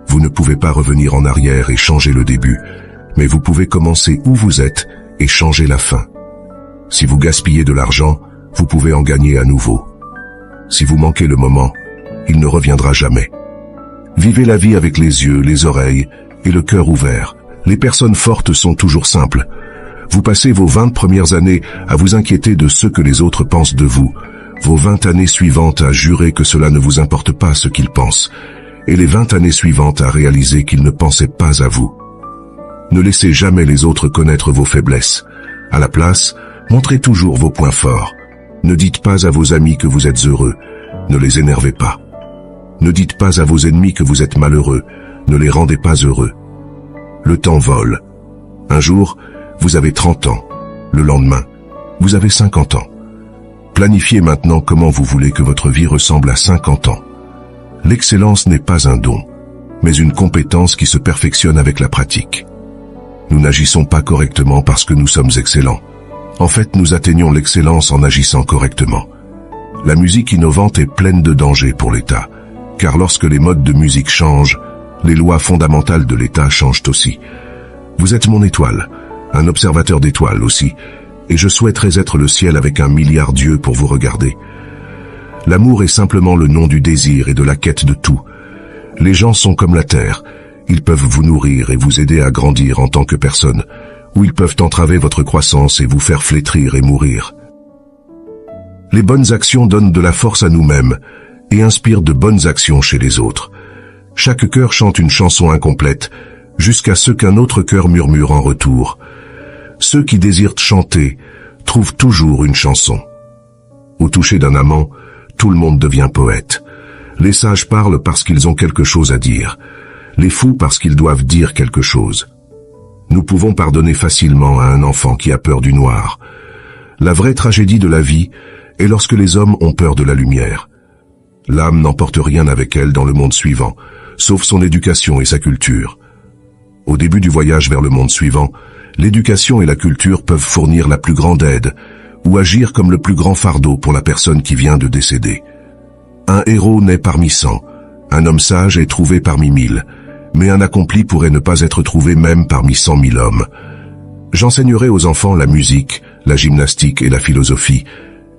Vous ne pouvez pas revenir en arrière et changer le début, mais vous pouvez commencer où vous êtes et changer la fin. Si vous gaspillez de l'argent, vous pouvez en gagner à nouveau. Si vous manquez le moment, il ne reviendra jamais. Vivez la vie avec les yeux, les oreilles et le cœur ouvert. Les personnes fortes sont toujours simples. Vous passez vos 20 premières années à vous inquiéter de ce que les autres pensent de vous, vos 20 années suivantes à jurer que cela ne vous importe pas ce qu'ils pensent, et les 20 années suivantes à réaliser qu'ils ne pensaient pas à vous. Ne laissez jamais les autres connaître vos faiblesses. À la place, montrez toujours vos points forts. Ne dites pas à vos amis que vous êtes heureux, ne les énervez pas. Ne dites pas à vos ennemis que vous êtes malheureux, ne les rendez pas heureux. Le temps vole. Un jour, vous avez 30 ans. Le lendemain, vous avez 50 ans. Planifiez maintenant comment vous voulez que votre vie ressemble à 50 ans. L'excellence n'est pas un don, mais une compétence qui se perfectionne avec la pratique. Nous n'agissons pas correctement parce que nous sommes excellents. En fait, nous atteignons l'excellence en agissant correctement. La musique innovante est pleine de dangers pour l'État, car lorsque les modes de musique changent, les lois fondamentales de l'État changent aussi. Vous êtes mon étoile, un observateur d'étoiles aussi, et je souhaiterais être le ciel avec 1 milliard d'yeux pour vous regarder. L'amour est simplement le nom du désir et de la quête de tout. Les gens sont comme la terre, ils peuvent vous nourrir et vous aider à grandir en tant que personne, ou ils peuvent entraver votre croissance et vous faire flétrir et mourir. Les bonnes actions donnent de la force à nous-mêmes et inspirent de bonnes actions chez les autres. Chaque cœur chante une chanson incomplète, jusqu'à ce qu'un autre cœur murmure en retour. Ceux qui désirent chanter trouvent toujours une chanson. Au toucher d'un amant, tout le monde devient poète. Les sages parlent parce qu'ils ont quelque chose à dire. Les fous parce qu'ils doivent dire quelque chose. Nous pouvons pardonner facilement à un enfant qui a peur du noir. La vraie tragédie de la vie est lorsque les hommes ont peur de la lumière. L'âme n'emporte rien avec elle dans le monde suivant, sauf son éducation et sa culture. Au début du voyage vers le monde suivant, l'éducation et la culture peuvent fournir la plus grande aide, ou agir comme le plus grand fardeau pour la personne qui vient de décéder. Un héros naît parmi 100, un homme sage est trouvé parmi 1000, mais un accompli pourrait ne pas être trouvé même parmi 100 000 hommes. J'enseignerai aux enfants la musique, la gymnastique et la philosophie,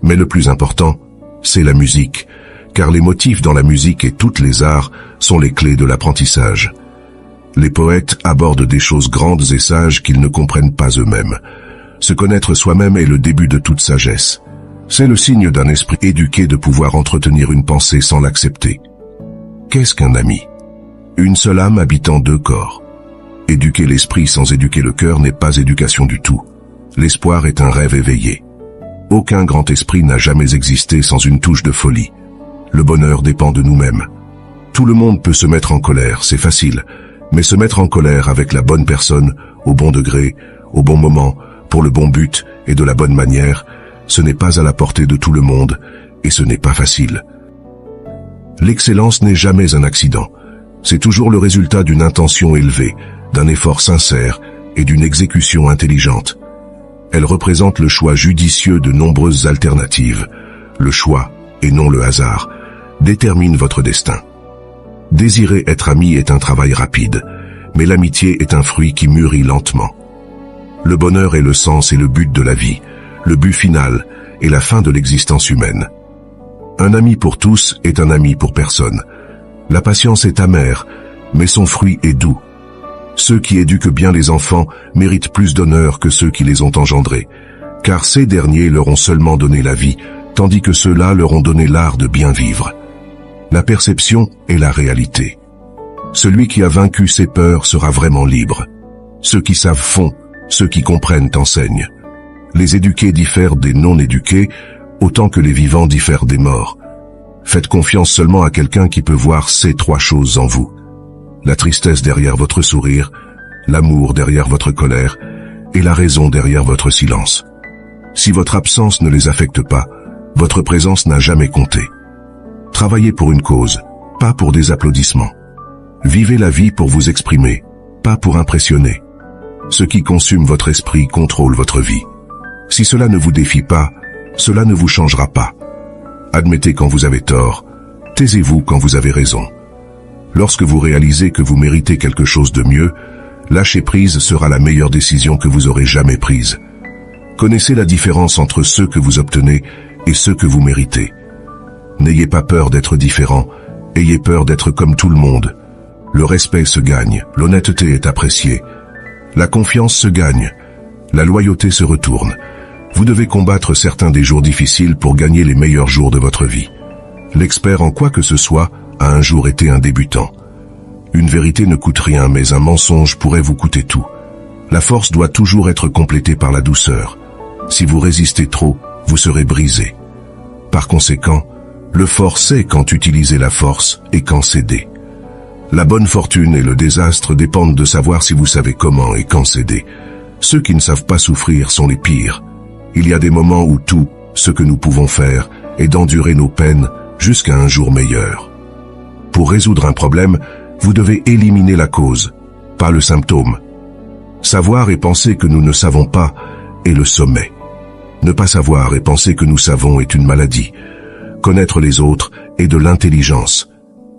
mais le plus important, c'est la musique, car les motifs dans la musique et toutes les arts sont les clés de l'apprentissage. Les poètes abordent des choses grandes et sages qu'ils ne comprennent pas eux-mêmes. Se connaître soi-même est le début de toute sagesse. C'est le signe d'un esprit éduqué de pouvoir entretenir une pensée sans l'accepter. Qu'est-ce qu'un ami? Une seule âme habitant 2 corps. Éduquer l'esprit sans éduquer le cœur n'est pas éducation du tout. L'espoir est un rêve éveillé. Aucun grand esprit n'a jamais existé sans une touche de folie. Le bonheur dépend de nous-mêmes. Tout le monde peut se mettre en colère, c'est facile. Mais se mettre en colère avec la bonne personne, au bon degré, au bon moment, pour le bon but et de la bonne manière, ce n'est pas à la portée de tout le monde, et ce n'est pas facile. L'excellence n'est jamais un accident. C'est toujours le résultat d'une intention élevée, d'un effort sincère et d'une exécution intelligente. Elle représente le choix judicieux de nombreuses alternatives. Le choix, et non le hasard, détermine votre destin. Désirer être ami est un travail rapide, mais l'amitié est un fruit qui mûrit lentement. Le bonheur est le sens et le but de la vie, le but final est la fin de l'existence humaine. Un ami pour tous est un ami pour personne. La patience est amère, mais son fruit est doux. Ceux qui éduquent bien les enfants méritent plus d'honneur que ceux qui les ont engendrés, car ces derniers leur ont seulement donné la vie, tandis que ceux-là leur ont donné l'art de bien vivre. La perception est la réalité. Celui qui a vaincu ses peurs sera vraiment libre. Ceux qui savent font, ceux qui comprennent enseignent. Les éduqués diffèrent des non-éduqués, autant que les vivants diffèrent des morts. Faites confiance seulement à quelqu'un qui peut voir ces 3 choses en vous. La tristesse derrière votre sourire, l'amour derrière votre colère, et la raison derrière votre silence. Si votre absence ne les affecte pas, votre présence n'a jamais compté. Travaillez pour une cause, pas pour des applaudissements. Vivez la vie pour vous exprimer, pas pour impressionner. Ce qui consume votre esprit contrôle votre vie. Si cela ne vous défie pas, cela ne vous changera pas. Admettez quand vous avez tort, taisez-vous quand vous avez raison. Lorsque vous réalisez que vous méritez quelque chose de mieux, lâcher prise sera la meilleure décision que vous aurez jamais prise. Connaissez la différence entre ceux que vous obtenez et ceux que vous méritez. N'ayez pas peur d'être différent, ayez peur d'être comme tout le monde. Le respect se gagne, l'honnêteté est appréciée. La confiance se gagne, la loyauté se retourne. Vous devez combattre certains des jours difficiles pour gagner les meilleurs jours de votre vie. L'expert en quoi que ce soit a un jour été un débutant. Une vérité ne coûte rien, mais un mensonge pourrait vous coûter tout. La force doit toujours être complétée par la douceur. Si vous résistez trop, vous serez brisé. Par conséquent, le fort sait quand utiliser la force et quand céder. La bonne fortune et le désastre dépendent de savoir si vous savez comment et quand céder. Ceux qui ne savent pas souffrir sont les pires. Il y a des moments où tout, ce que nous pouvons faire, est d'endurer nos peines jusqu'à un jour meilleur. Pour résoudre un problème, vous devez éliminer la cause, pas le symptôme. Savoir et penser que nous ne savons pas est le sommet. Ne pas savoir et penser que nous savons est une maladie. Connaître les autres est de l'intelligence.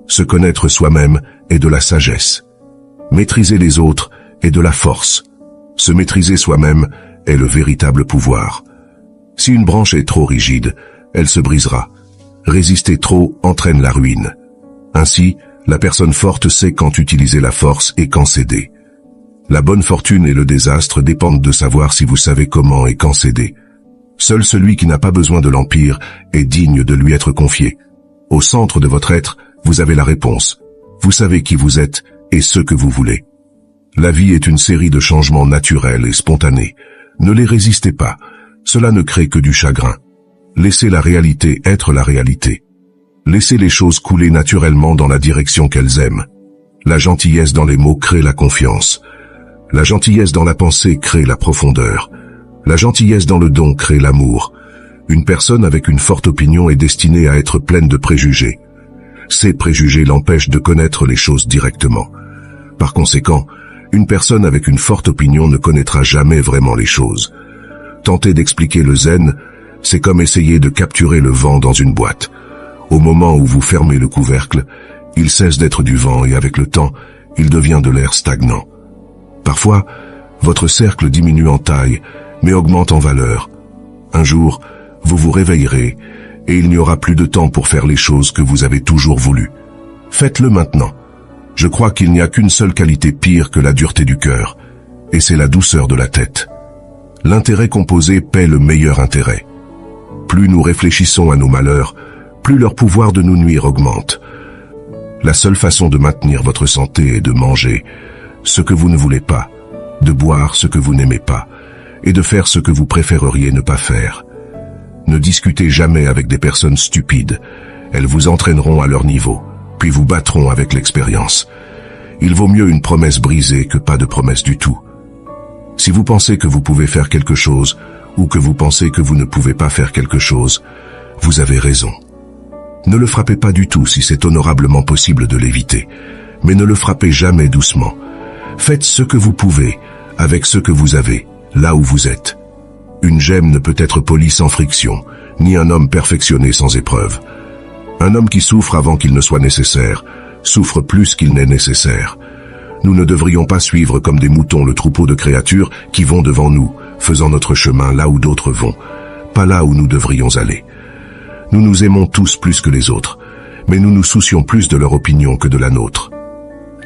Se connaître soi-même est de la sagesse. Maîtriser les autres est de la force. Se maîtriser soi-même est le véritable pouvoir. Si une branche est trop rigide, elle se brisera. Résister trop entraîne la ruine. Ainsi, la personne forte sait quand utiliser la force et quand céder. La bonne fortune et le désastre dépendent de savoir si vous savez comment et quand céder. Seul celui qui n'a pas besoin de l'empire est digne de lui être confié. Au centre de votre être, vous avez la réponse. Vous savez qui vous êtes et ce que vous voulez. La vie est une série de changements naturels et spontanés. Ne les résistez pas. Cela ne crée que du chagrin. Laissez la réalité être la réalité. Laissez les choses couler naturellement dans la direction qu'elles aiment. La gentillesse dans les mots crée la confiance. La gentillesse dans la pensée crée la profondeur. La gentillesse dans le don crée l'amour. Une personne avec une forte opinion est destinée à être pleine de préjugés. Ces préjugés l'empêchent de connaître les choses directement. Par conséquent, une personne avec une forte opinion ne connaîtra jamais vraiment les choses. Tenter d'expliquer le zen, c'est comme essayer de capturer le vent dans une boîte. Au moment où vous fermez le couvercle, il cesse d'être du vent et avec le temps, il devient de l'air stagnant. Parfois, votre cercle diminue en taille, mais augmente en valeur. Un jour, vous vous réveillerez et il n'y aura plus de temps pour faire les choses que vous avez toujours voulu. Faites-le maintenant. Je crois qu'il n'y a qu'une seule qualité pire que la dureté du cœur, et c'est la douceur de la tête. L'intérêt composé paie le meilleur intérêt. Plus nous réfléchissons à nos malheurs, plus leur pouvoir de nous nuire augmente. La seule façon de maintenir votre santé est de manger ce que vous ne voulez pas, de boire ce que vous n'aimez pas, et de faire ce que vous préféreriez ne pas faire. Ne discutez jamais avec des personnes stupides. Elles vous entraîneront à leur niveau, puis vous battront avec l'expérience. Il vaut mieux une promesse brisée que pas de promesse du tout. Si vous pensez que vous pouvez faire quelque chose, ou que vous pensez que vous ne pouvez pas faire quelque chose, vous avez raison. Ne le frappez pas du tout si c'est honorablement possible de l'éviter, mais ne le frappez jamais doucement. Faites ce que vous pouvez, avec ce que vous avez, là où vous êtes. Une gemme ne peut être polie sans friction, ni un homme perfectionné sans épreuve. Un homme qui souffre avant qu'il ne soit nécessaire, souffre plus qu'il n'est nécessaire. Nous ne devrions pas suivre comme des moutons le troupeau de créatures qui vont devant nous, faisant notre chemin là où d'autres vont, pas là où nous devrions aller. Nous nous aimons tous plus que les autres, mais nous nous soucions plus de leur opinion que de la nôtre.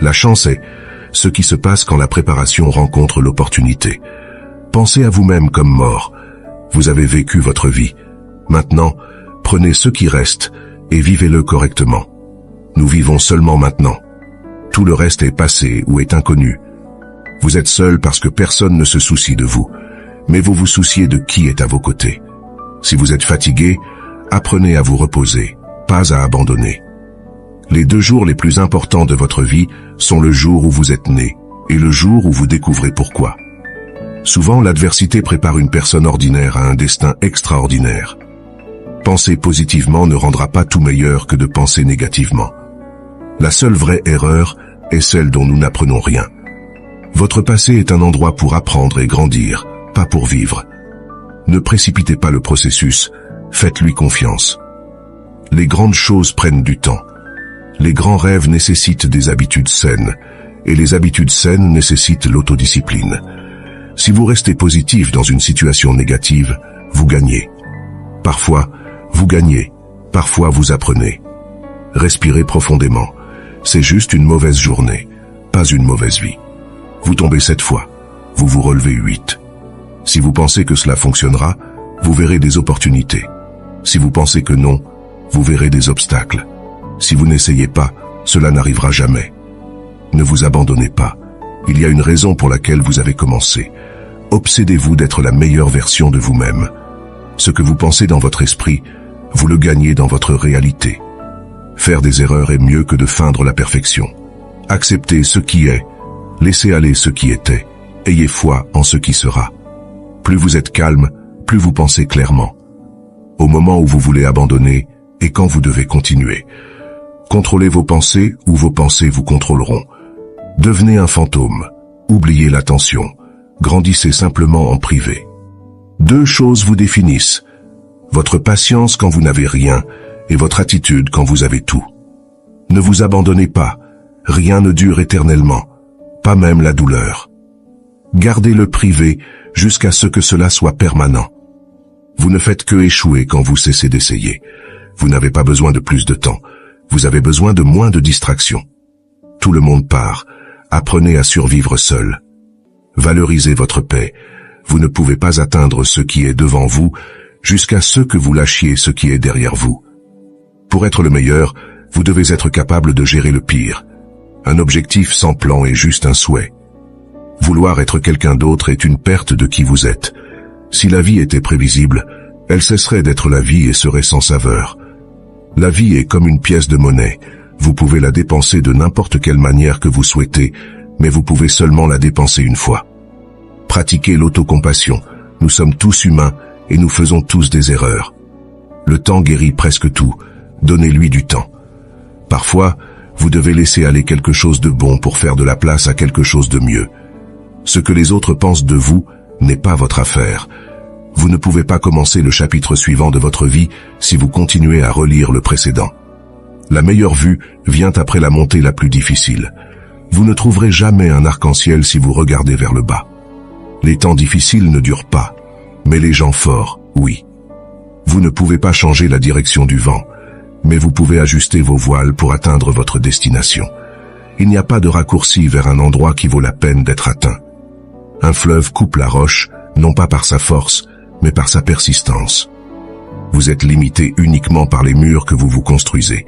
La chance est ce qui se passe quand la préparation rencontre l'opportunité. Pensez à vous-même comme mort. Vous avez vécu votre vie. Maintenant, prenez ce qui reste et vivez-le correctement. Nous vivons seulement maintenant. Tout le reste est passé ou est inconnu. Vous êtes seul parce que personne ne se soucie de vous, mais vous vous souciez de qui est à vos côtés. Si vous êtes fatigué, apprenez à vous reposer, pas à abandonner. Les 2 jours les plus importants de votre vie sont le jour où vous êtes né et le jour où vous découvrez pourquoi. Souvent, l'adversité prépare une personne ordinaire à un destin extraordinaire. Penser positivement ne rendra pas tout meilleur que de penser négativement. La seule vraie erreur est celle dont nous n'apprenons rien. Votre passé est un endroit pour apprendre et grandir, pas pour vivre. Ne précipitez pas le processus, faites-lui confiance. Les grandes choses prennent du temps. Les grands rêves nécessitent des habitudes saines, et les habitudes saines nécessitent l'autodiscipline. Si vous restez positif dans une situation négative, vous gagnez. Parfois, vous gagnez, parfois vous apprenez. Respirez profondément. C'est juste une mauvaise journée, pas une mauvaise vie. Vous tombez 7 fois, vous vous relevez 8. Si vous pensez que cela fonctionnera, vous verrez des opportunités. Si vous pensez que non, vous verrez des obstacles. Si vous n'essayez pas, cela n'arrivera jamais. Ne vous abandonnez pas. Il y a une raison pour laquelle vous avez commencé. Obsédez-vous d'être la meilleure version de vous-même. Ce que vous pensez dans votre esprit, vous le gagnez dans votre réalité. Faire des erreurs est mieux que de feindre la perfection. Acceptez ce qui est. Laissez aller ce qui était. Ayez foi en ce qui sera. Plus vous êtes calme, plus vous pensez clairement. Au moment où vous voulez abandonner et quand vous devez continuer. Contrôlez vos pensées ou vos pensées vous contrôleront. Devenez un fantôme. Oubliez l'attention. Grandissez simplement en privé. 2 choses vous définissent. Votre patience quand vous n'avez rien et votre attitude quand vous avez tout. Ne vous abandonnez pas. Rien ne dure éternellement. Pas même la douleur. Gardez le privé jusqu'à ce que cela soit permanent. Vous ne faites que échouer quand vous cessez d'essayer. Vous n'avez pas besoin de plus de temps. Vous avez besoin de moins de distractions. Tout le monde part. Apprenez à survivre seul. Valorisez votre paix. Vous ne pouvez pas atteindre ce qui est devant vous jusqu'à ce que vous lâchiez ce qui est derrière vous. Pour être le meilleur, vous devez être capable de gérer le pire. Un objectif sans plan est juste un souhait. Vouloir être quelqu'un d'autre est une perte de qui vous êtes. Si la vie était prévisible, elle cesserait d'être la vie et serait sans saveur. La vie est comme une pièce de monnaie. Vous pouvez la dépenser de n'importe quelle manière que vous souhaitez, mais vous pouvez seulement la dépenser une fois. Pratiquez l'autocompassion. Nous sommes tous humains et nous faisons tous des erreurs. Le temps guérit presque tout. Donnez-lui du temps. Parfois, vous devez laisser aller quelque chose de bon pour faire de la place à quelque chose de mieux. Ce que les autres pensent de vous n'est pas votre affaire. Vous ne pouvez pas commencer le chapitre suivant de votre vie si vous continuez à relire le précédent. La meilleure vue vient après la montée la plus difficile. Vous ne trouverez jamais un arc-en-ciel si vous regardez vers le bas. Les temps difficiles ne durent pas, mais les gens forts, oui. Vous ne pouvez pas changer la direction du vent, mais vous pouvez ajuster vos voiles pour atteindre votre destination. Il n'y a pas de raccourci vers un endroit qui vaut la peine d'être atteint. Un fleuve coupe la roche, non pas par sa force, mais par sa persistance. Vous êtes limité uniquement par les murs que vous vous construisez.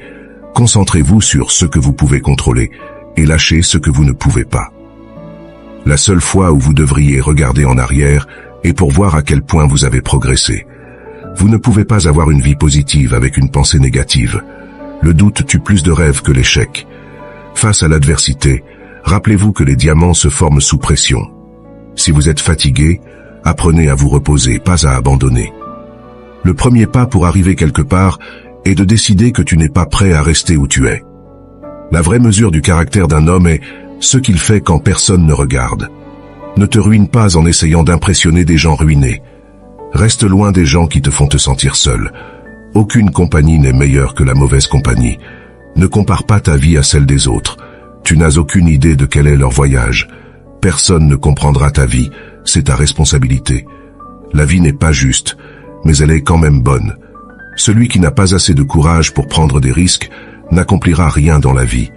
Concentrez-vous sur ce que vous pouvez contrôler et lâchez ce que vous ne pouvez pas. La seule fois où vous devriez regarder en arrière est pour voir à quel point vous avez progressé. Vous ne pouvez pas avoir une vie positive avec une pensée négative. Le doute tue plus de rêves que l'échec. Face à l'adversité, rappelez-vous que les diamants se forment sous pression. Si vous êtes fatigué, apprenez à vous reposer, pas à abandonner. Le premier pas pour arriver quelque part est de décider que tu n'es pas prêt à rester où tu es. La vraie mesure du caractère d'un homme est ce qu'il fait quand personne ne regarde. Ne te ruine pas en essayant d'impressionner des gens ruinés. Reste loin des gens qui te font te sentir seul. Aucune compagnie n'est meilleure que la mauvaise compagnie. Ne compare pas ta vie à celle des autres. Tu n'as aucune idée de quel est leur voyage. Personne ne comprendra ta vie, c'est ta responsabilité. La vie n'est pas juste, mais elle est quand même bonne. Celui qui n'a pas assez de courage pour prendre des risques n'accomplira rien dans la vie.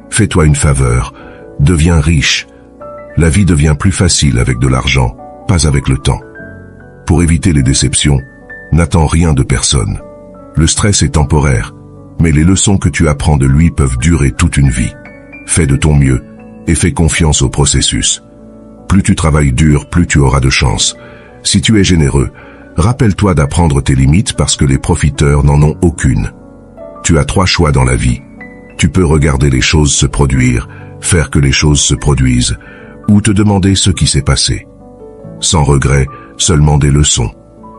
Fais-toi une faveur, deviens riche. La vie devient plus facile avec de l'argent, pas avec le temps. Pour éviter les déceptions, n'attends rien de personne. Le stress est temporaire, mais les leçons que tu apprends de lui peuvent durer toute une vie. Fais de ton mieux et fais confiance au processus. Plus tu travailles dur, plus tu auras de chance. Si tu es généreux, rappelle-toi d'apprendre tes limites parce que les profiteurs n'en ont aucune. Tu as 3 choix dans la vie. Tu peux regarder les choses se produire, faire que les choses se produisent, ou te demander ce qui s'est passé. Sans regret, seulement des leçons.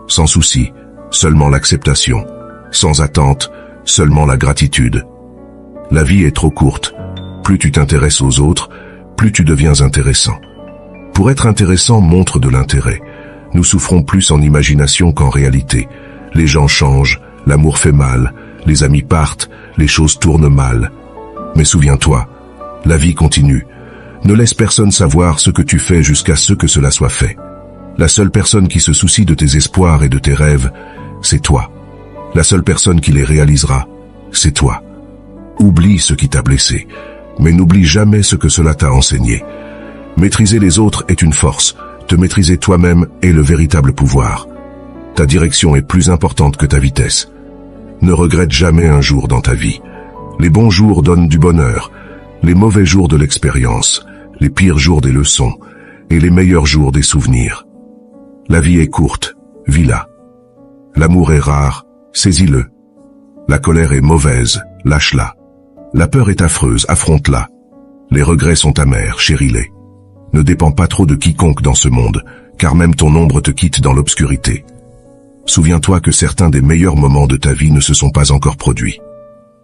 Sans souci, seulement l'acceptation. Sans attente, seulement la gratitude. La vie est trop courte. Plus tu t'intéresses aux autres, plus tu deviens intéressant. Pour être intéressant, montre de l'intérêt. Nous souffrons plus en imagination qu'en réalité. Les gens changent, l'amour fait mal, les amis partent, les choses tournent mal. Mais souviens-toi, la vie continue. Ne laisse personne savoir ce que tu fais jusqu'à ce que cela soit fait. La seule personne qui se soucie de tes espoirs et de tes rêves, c'est toi. La seule personne qui les réalisera, c'est toi. Oublie ce qui t'a blessé, mais n'oublie jamais ce que cela t'a enseigné. Maîtriser les autres est une force, te maîtriser toi-même est le véritable pouvoir. Ta direction est plus importante que ta vitesse. Ne regrette jamais un jour dans ta vie. Les bons jours donnent du bonheur, les mauvais jours de l'expérience, les pires jours des leçons, et les meilleurs jours des souvenirs. La vie est courte, vis-la. L'amour est rare, saisis-le. La colère est mauvaise, lâche-la. La peur est affreuse, affronte-la. Les regrets sont amers, chéris-les. Ne dépends pas trop de quiconque dans ce monde, car même ton ombre te quitte dans l'obscurité. Souviens-toi que certains des meilleurs moments de ta vie ne se sont pas encore produits.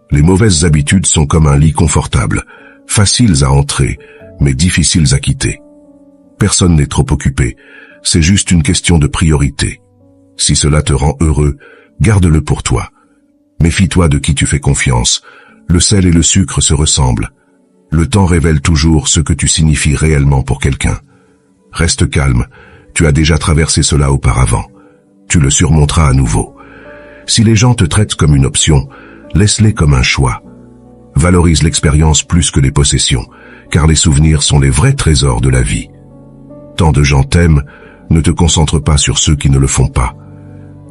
Les mauvaises habitudes sont comme un lit confortable, faciles à entrer, mais difficiles à quitter. Personne n'est trop occupé, c'est juste une question de priorité. Si cela te rend heureux, garde-le pour toi. Méfie-toi de qui tu fais confiance. Le sel et le sucre se ressemblent. Le temps révèle toujours ce que tu signifies réellement pour quelqu'un. Reste calme, tu as déjà traversé cela auparavant. Tu le surmonteras à nouveau. Si les gens te traitent comme une option, laisse-les comme un choix. Valorise l'expérience plus que les possessions, car les souvenirs sont les vrais trésors de la vie. Tant de gens t'aiment, ne te concentre pas sur ceux qui ne le font pas.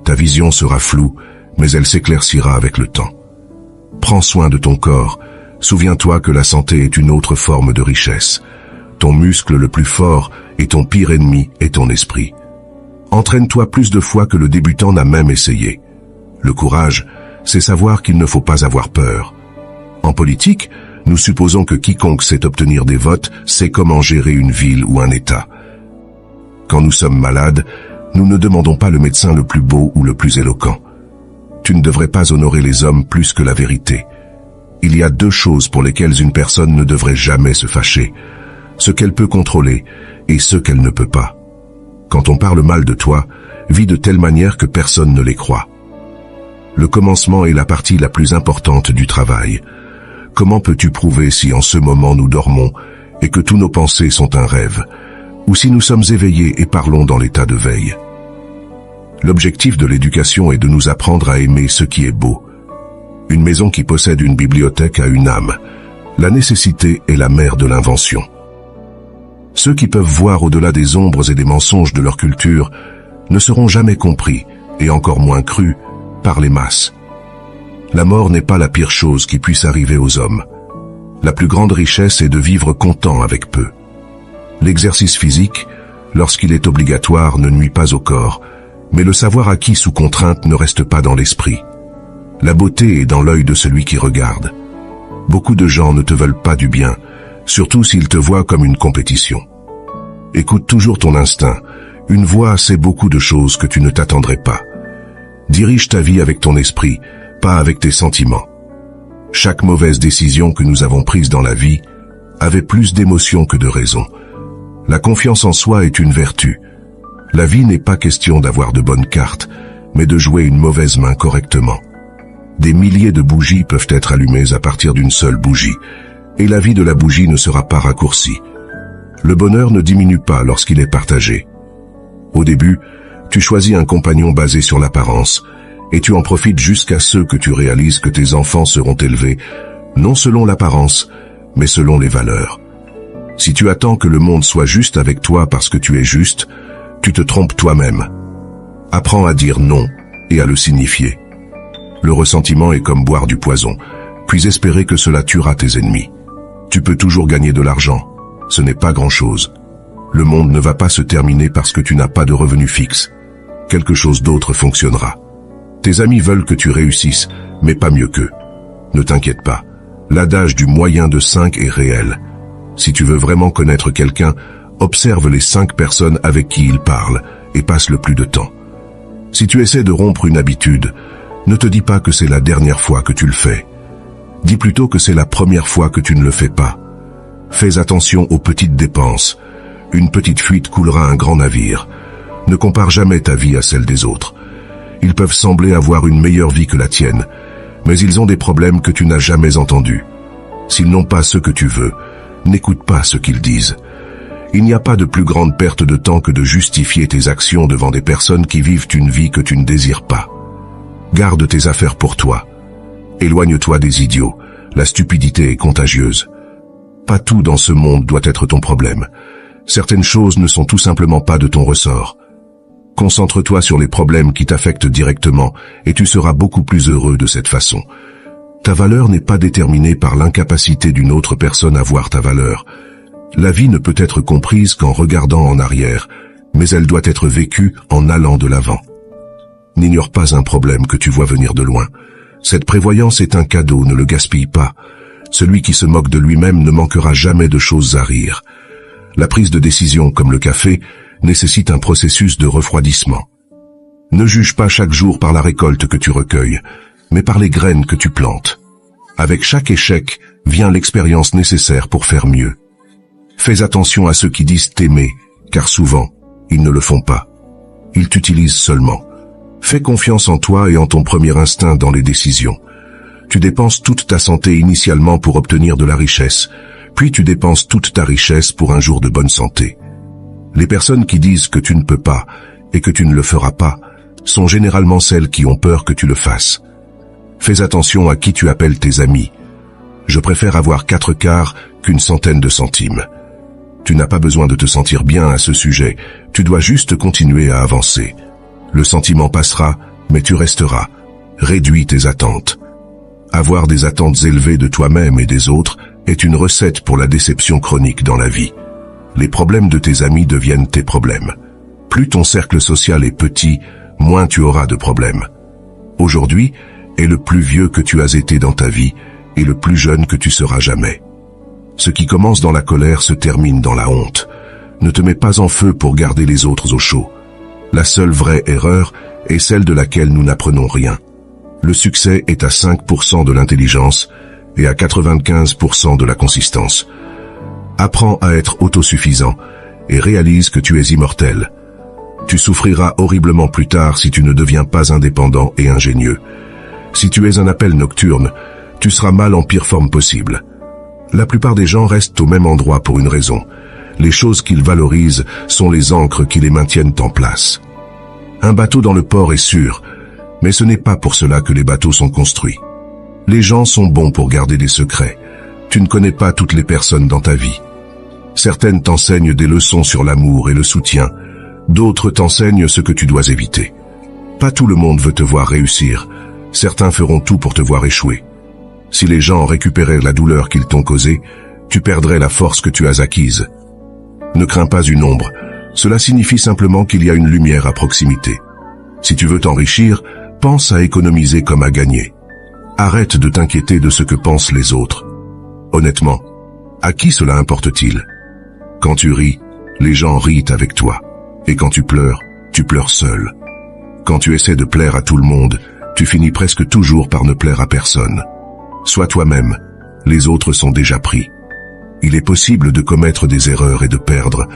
Ta vision sera floue, mais elle s'éclaircira avec le temps. Prends soin de ton corps. Souviens-toi que la santé est une autre forme de richesse. Ton muscle le plus fort et ton pire ennemi est ton esprit. Entraîne-toi plus de fois que le débutant n'a même essayé. Le courage, c'est savoir qu'il ne faut pas avoir peur. En politique, nous supposons que quiconque sait obtenir des votes sait comment gérer une ville ou un État. Quand nous sommes malades, nous ne demandons pas le médecin le plus beau ou le plus éloquent. Tu ne devrais pas honorer les hommes plus que la vérité. Il y a deux choses pour lesquelles une personne ne devrait jamais se fâcher, ce qu'elle peut contrôler et ce qu'elle ne peut pas. Quand on parle mal de toi, vis de telle manière que personne ne les croit. Le commencement est la partie la plus importante du travail. Comment peux-tu prouver si en ce moment nous dormons et que tous nos pensées sont un rêve, ou si nous sommes éveillés et parlons dans l'état de veille? L'objectif de l'éducation est de nous apprendre à aimer ce qui est beau. Une maison qui possède une bibliothèque a une âme. La nécessité est la mère de l'invention. Ceux qui peuvent voir au-delà des ombres et des mensonges de leur culture ne seront jamais compris, et encore moins crus, par les masses. La mort n'est pas la pire chose qui puisse arriver aux hommes. La plus grande richesse est de vivre content avec peu. L'exercice physique, lorsqu'il est obligatoire, ne nuit pas au corps, mais le savoir acquis sous contrainte ne reste pas dans l'esprit. La beauté est dans l'œil de celui qui regarde. Beaucoup de gens ne te veulent pas du bien, surtout s'ils te voient comme une compétition. Écoute toujours ton instinct. Une voix sait beaucoup de choses que tu ne t'attendrais pas. Dirige ta vie avec ton esprit, pas avec tes sentiments. Chaque mauvaise décision que nous avons prise dans la vie avait plus d'émotion que de raison. La confiance en soi est une vertu. La vie n'est pas question d'avoir de bonnes cartes, mais de jouer une mauvaise main correctement. Des milliers de bougies peuvent être allumées à partir d'une seule bougie, et la vie de la bougie ne sera pas raccourcie. Le bonheur ne diminue pas lorsqu'il est partagé. Au début, tu choisis un compagnon basé sur l'apparence, et tu en profites jusqu'à ce que tu réalises que tes enfants seront élevés, non selon l'apparence, mais selon les valeurs. Si tu attends que le monde soit juste avec toi parce que tu es juste, tu te trompes toi-même. Apprends à dire non et à le signifier. Le ressentiment est comme boire du poison, puis espérer que cela tuera tes ennemis. Tu peux toujours gagner de l'argent, ce n'est pas grand-chose. Le monde ne va pas se terminer parce que tu n'as pas de revenu fixe. Quelque chose d'autre fonctionnera. Tes amis veulent que tu réussisses, mais pas mieux qu'eux. Ne t'inquiète pas, l'adage du moyen de 5 est réel. Si tu veux vraiment connaître quelqu'un, observe les 5 personnes avec qui il parle et passe le plus de temps. Si tu essaies de rompre une habitude, ne te dis pas que c'est la dernière fois que tu le fais. Dis plutôt que c'est la première fois que tu ne le fais pas. Fais attention aux petites dépenses. Une petite fuite coulera un grand navire. Ne compare jamais ta vie à celle des autres. Ils peuvent sembler avoir une meilleure vie que la tienne, mais ils ont des problèmes que tu n'as jamais entendus. S'ils n'ont pas ce que tu veux, n'écoute pas ce qu'ils disent. Il n'y a pas de plus grande perte de temps que de justifier tes actions devant des personnes qui vivent une vie que tu ne désires pas. Garde tes affaires pour toi. Éloigne-toi des idiots. La stupidité est contagieuse. Pas tout dans ce monde doit être ton problème. Certaines choses ne sont tout simplement pas de ton ressort. Concentre-toi sur les problèmes qui t'affectent directement et tu seras beaucoup plus heureux de cette façon. Ta valeur n'est pas déterminée par l'incapacité d'une autre personne à voir ta valeur. La vie ne peut être comprise qu'en regardant en arrière, mais elle doit être vécue en allant de l'avant. N'ignore pas un problème que tu vois venir de loin. Cette prévoyance est un cadeau, ne le gaspille pas. Celui qui se moque de lui-même ne manquera jamais de choses à rire. La prise de décision, comme le café, nécessite un processus de refroidissement. Ne juge pas chaque jour par la récolte que tu recueilles, mais par les graines que tu plantes. Avec chaque échec vient l'expérience nécessaire pour faire mieux. Fais attention à ceux qui disent t'aimer, car souvent, ils ne le font pas. Ils t'utilisent seulement. Fais confiance en toi et en ton premier instinct dans les décisions. Tu dépenses toute ta santé initialement pour obtenir de la richesse, puis tu dépenses toute ta richesse pour un jour de bonne santé. Les personnes qui disent que tu ne peux pas et que tu ne le feras pas sont généralement celles qui ont peur que tu le fasses. Fais attention à qui tu appelles tes amis. Je préfère avoir 4 quarts qu'une centaine de centimes. Tu n'as pas besoin de te sentir bien à ce sujet, tu dois juste continuer à avancer. Le sentiment passera, mais tu resteras. Réduis tes attentes. Avoir des attentes élevées de toi-même et des autres est une recette pour la déception chronique dans la vie. Les problèmes de tes amis deviennent tes problèmes. Plus ton cercle social est petit, moins tu auras de problèmes. Aujourd'hui est le plus vieux que tu as été dans ta vie et le plus jeune que tu seras jamais. Ce qui commence dans la colère se termine dans la honte. Ne te mets pas en feu pour garder les autres au chaud. La seule vraie erreur est celle de laquelle nous n'apprenons rien. Le succès est à 5% de l'intelligence et à 95% de la consistance. Apprends à être autosuffisant et réalise que tu es immortel. Tu souffriras horriblement plus tard si tu ne deviens pas indépendant et ingénieux. Si tu es un appel nocturne, tu seras mal en pire forme possible. La plupart des gens restent au même endroit pour une raison. Les choses qu'ils valorisent sont les ancres qui les maintiennent en place. Un bateau dans le port est sûr, mais ce n'est pas pour cela que les bateaux sont construits. Les gens sont bons pour garder des secrets. Tu ne connais pas toutes les personnes dans ta vie. Certaines t'enseignent des leçons sur l'amour et le soutien. D'autres t'enseignent ce que tu dois éviter. Pas tout le monde veut te voir réussir. Certains feront tout pour te voir échouer. Si les gens récupéraient la douleur qu'ils t'ont causée, tu perdrais la force que tu as acquise. Ne crains pas une ombre. Cela signifie simplement qu'il y a une lumière à proximité. Si tu veux t'enrichir, pense à économiser comme à gagner. Arrête de t'inquiéter de ce que pensent les autres. Honnêtement, à qui cela importe-t-il? Quand tu ris, les gens rient avec toi. Et quand tu pleures seul. Quand tu essaies de plaire à tout le monde, tu finis presque toujours par ne plaire à personne. Sois toi-même, les autres sont déjà pris. Il est possible de commettre des erreurs et de perdre.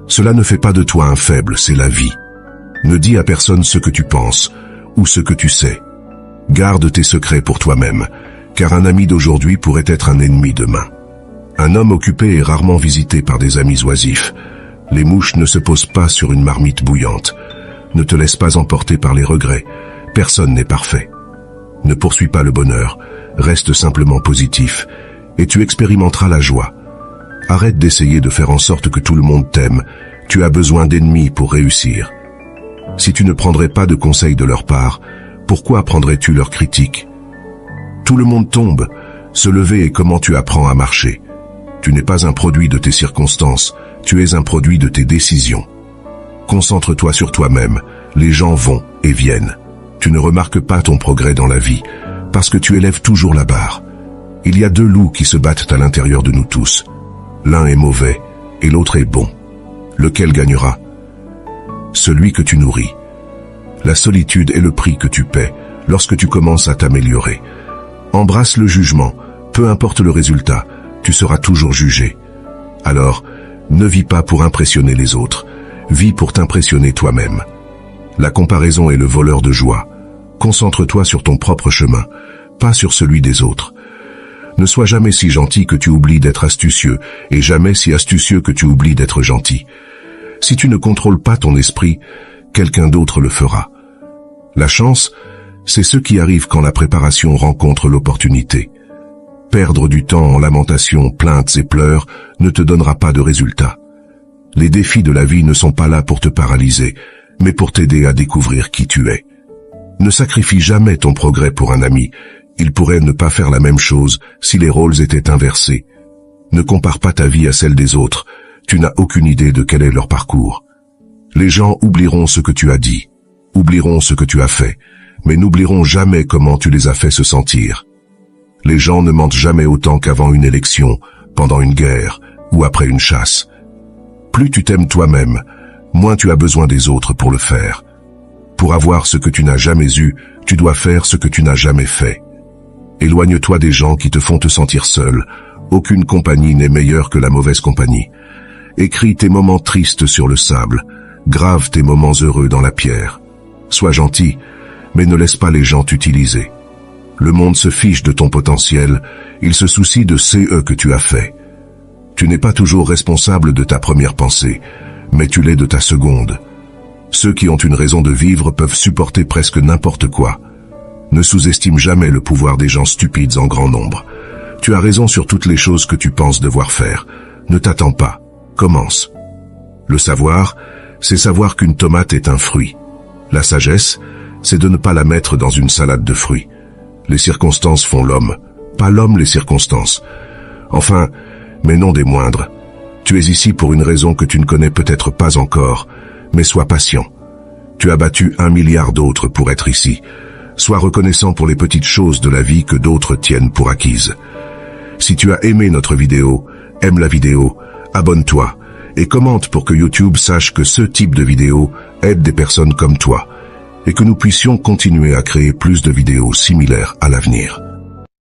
Cela ne fait pas de toi un faible, c'est la vie. Ne dis à personne ce que tu penses ou ce que tu sais. Garde tes secrets pour toi-même, car un ami d'aujourd'hui pourrait être un ennemi demain. Un homme occupé est rarement visité par des amis oisifs. Les mouches ne se posent pas sur une marmite bouillante. Ne te laisse pas emporter par les regrets. Personne n'est parfait. Ne poursuis pas le bonheur. Reste simplement positif, et tu expérimenteras la joie. Arrête d'essayer de faire en sorte que tout le monde t'aime. Tu as besoin d'ennemis pour réussir. Si tu ne prendrais pas de conseils de leur part, pourquoi prendrais-tu leurs critiques? Tout le monde tombe. Se lever est comment tu apprends à marcher. Tu n'es pas un produit de tes circonstances, tu es un produit de tes décisions. Concentre-toi sur toi-même. Les gens vont et viennent. Tu ne remarques pas ton progrès dans la vie, parce que tu élèves toujours la barre. Il y a 2 loups qui se battent à l'intérieur de nous tous. L'un est mauvais et l'autre est bon. lequel gagnera? Celui que tu nourris. La solitude est le prix que tu paies lorsque tu commences à t'améliorer. Embrasse le jugement, peu importe le résultat, tu seras toujours jugé. Alors, ne vis pas pour impressionner les autres, vis pour t'impressionner toi-même. La comparaison est le voleur de joie. Concentre-toi sur ton propre chemin, pas sur celui des autres. Ne sois jamais si gentil que tu oublies d'être astucieux, et jamais si astucieux que tu oublies d'être gentil. Si tu ne contrôles pas ton esprit, quelqu'un d'autre le fera. La chance, c'est ce qui arrive quand la préparation rencontre l'opportunité. Perdre du temps en lamentations, plaintes et pleurs ne te donnera pas de résultat. Les défis de la vie ne sont pas là pour te paralyser, mais pour t'aider à découvrir qui tu es. Ne sacrifie jamais ton progrès pour un ami. Il pourrait ne pas faire la même chose si les rôles étaient inversés. Ne compare pas ta vie à celle des autres. Tu n'as aucune idée de quel est leur parcours. Les gens oublieront ce que tu as dit, oublieront ce que tu as fait, mais n'oublieront jamais comment tu les as fait se sentir. Les gens ne mentent jamais autant qu'avant une élection, pendant une guerre ou après une chasse. Plus tu t'aimes toi-même, moins tu as besoin des autres pour le faire. Pour avoir ce que tu n'as jamais eu, tu dois faire ce que tu n'as jamais fait. Éloigne-toi des gens qui te font te sentir seul. Aucune compagnie n'est meilleure que la mauvaise compagnie. Écris tes moments tristes sur le sable. Grave tes moments heureux dans la pierre. Sois gentil, mais ne laisse pas les gens t'utiliser. Le monde se fiche de ton potentiel, il se soucie de ce que tu as fait. Tu n'es pas toujours responsable de ta première pensée, mais tu l'es de ta seconde. Ceux qui ont une raison de vivre peuvent supporter presque n'importe quoi. Ne sous-estime jamais le pouvoir des gens stupides en grand nombre. Tu as raison sur toutes les choses que tu penses devoir faire. Ne t'attends pas. Commence. Le savoir, c'est savoir qu'une tomate est un fruit. La sagesse, c'est de ne pas la mettre dans une salade de fruits. Les circonstances font l'homme, pas l'homme les circonstances. Enfin, mais non des moindres. Tu es ici pour une raison que tu ne connais peut-être pas encore, mais sois patient. Tu as battu 1 milliard d'autres pour être ici. Sois reconnaissant pour les petites choses de la vie que d'autres tiennent pour acquises. Si tu as aimé notre vidéo, aime la vidéo, abonne-toi et commente pour que YouTube sache que ce type de vidéo aide des personnes comme toi et que nous puissions continuer à créer plus de vidéos similaires à l'avenir.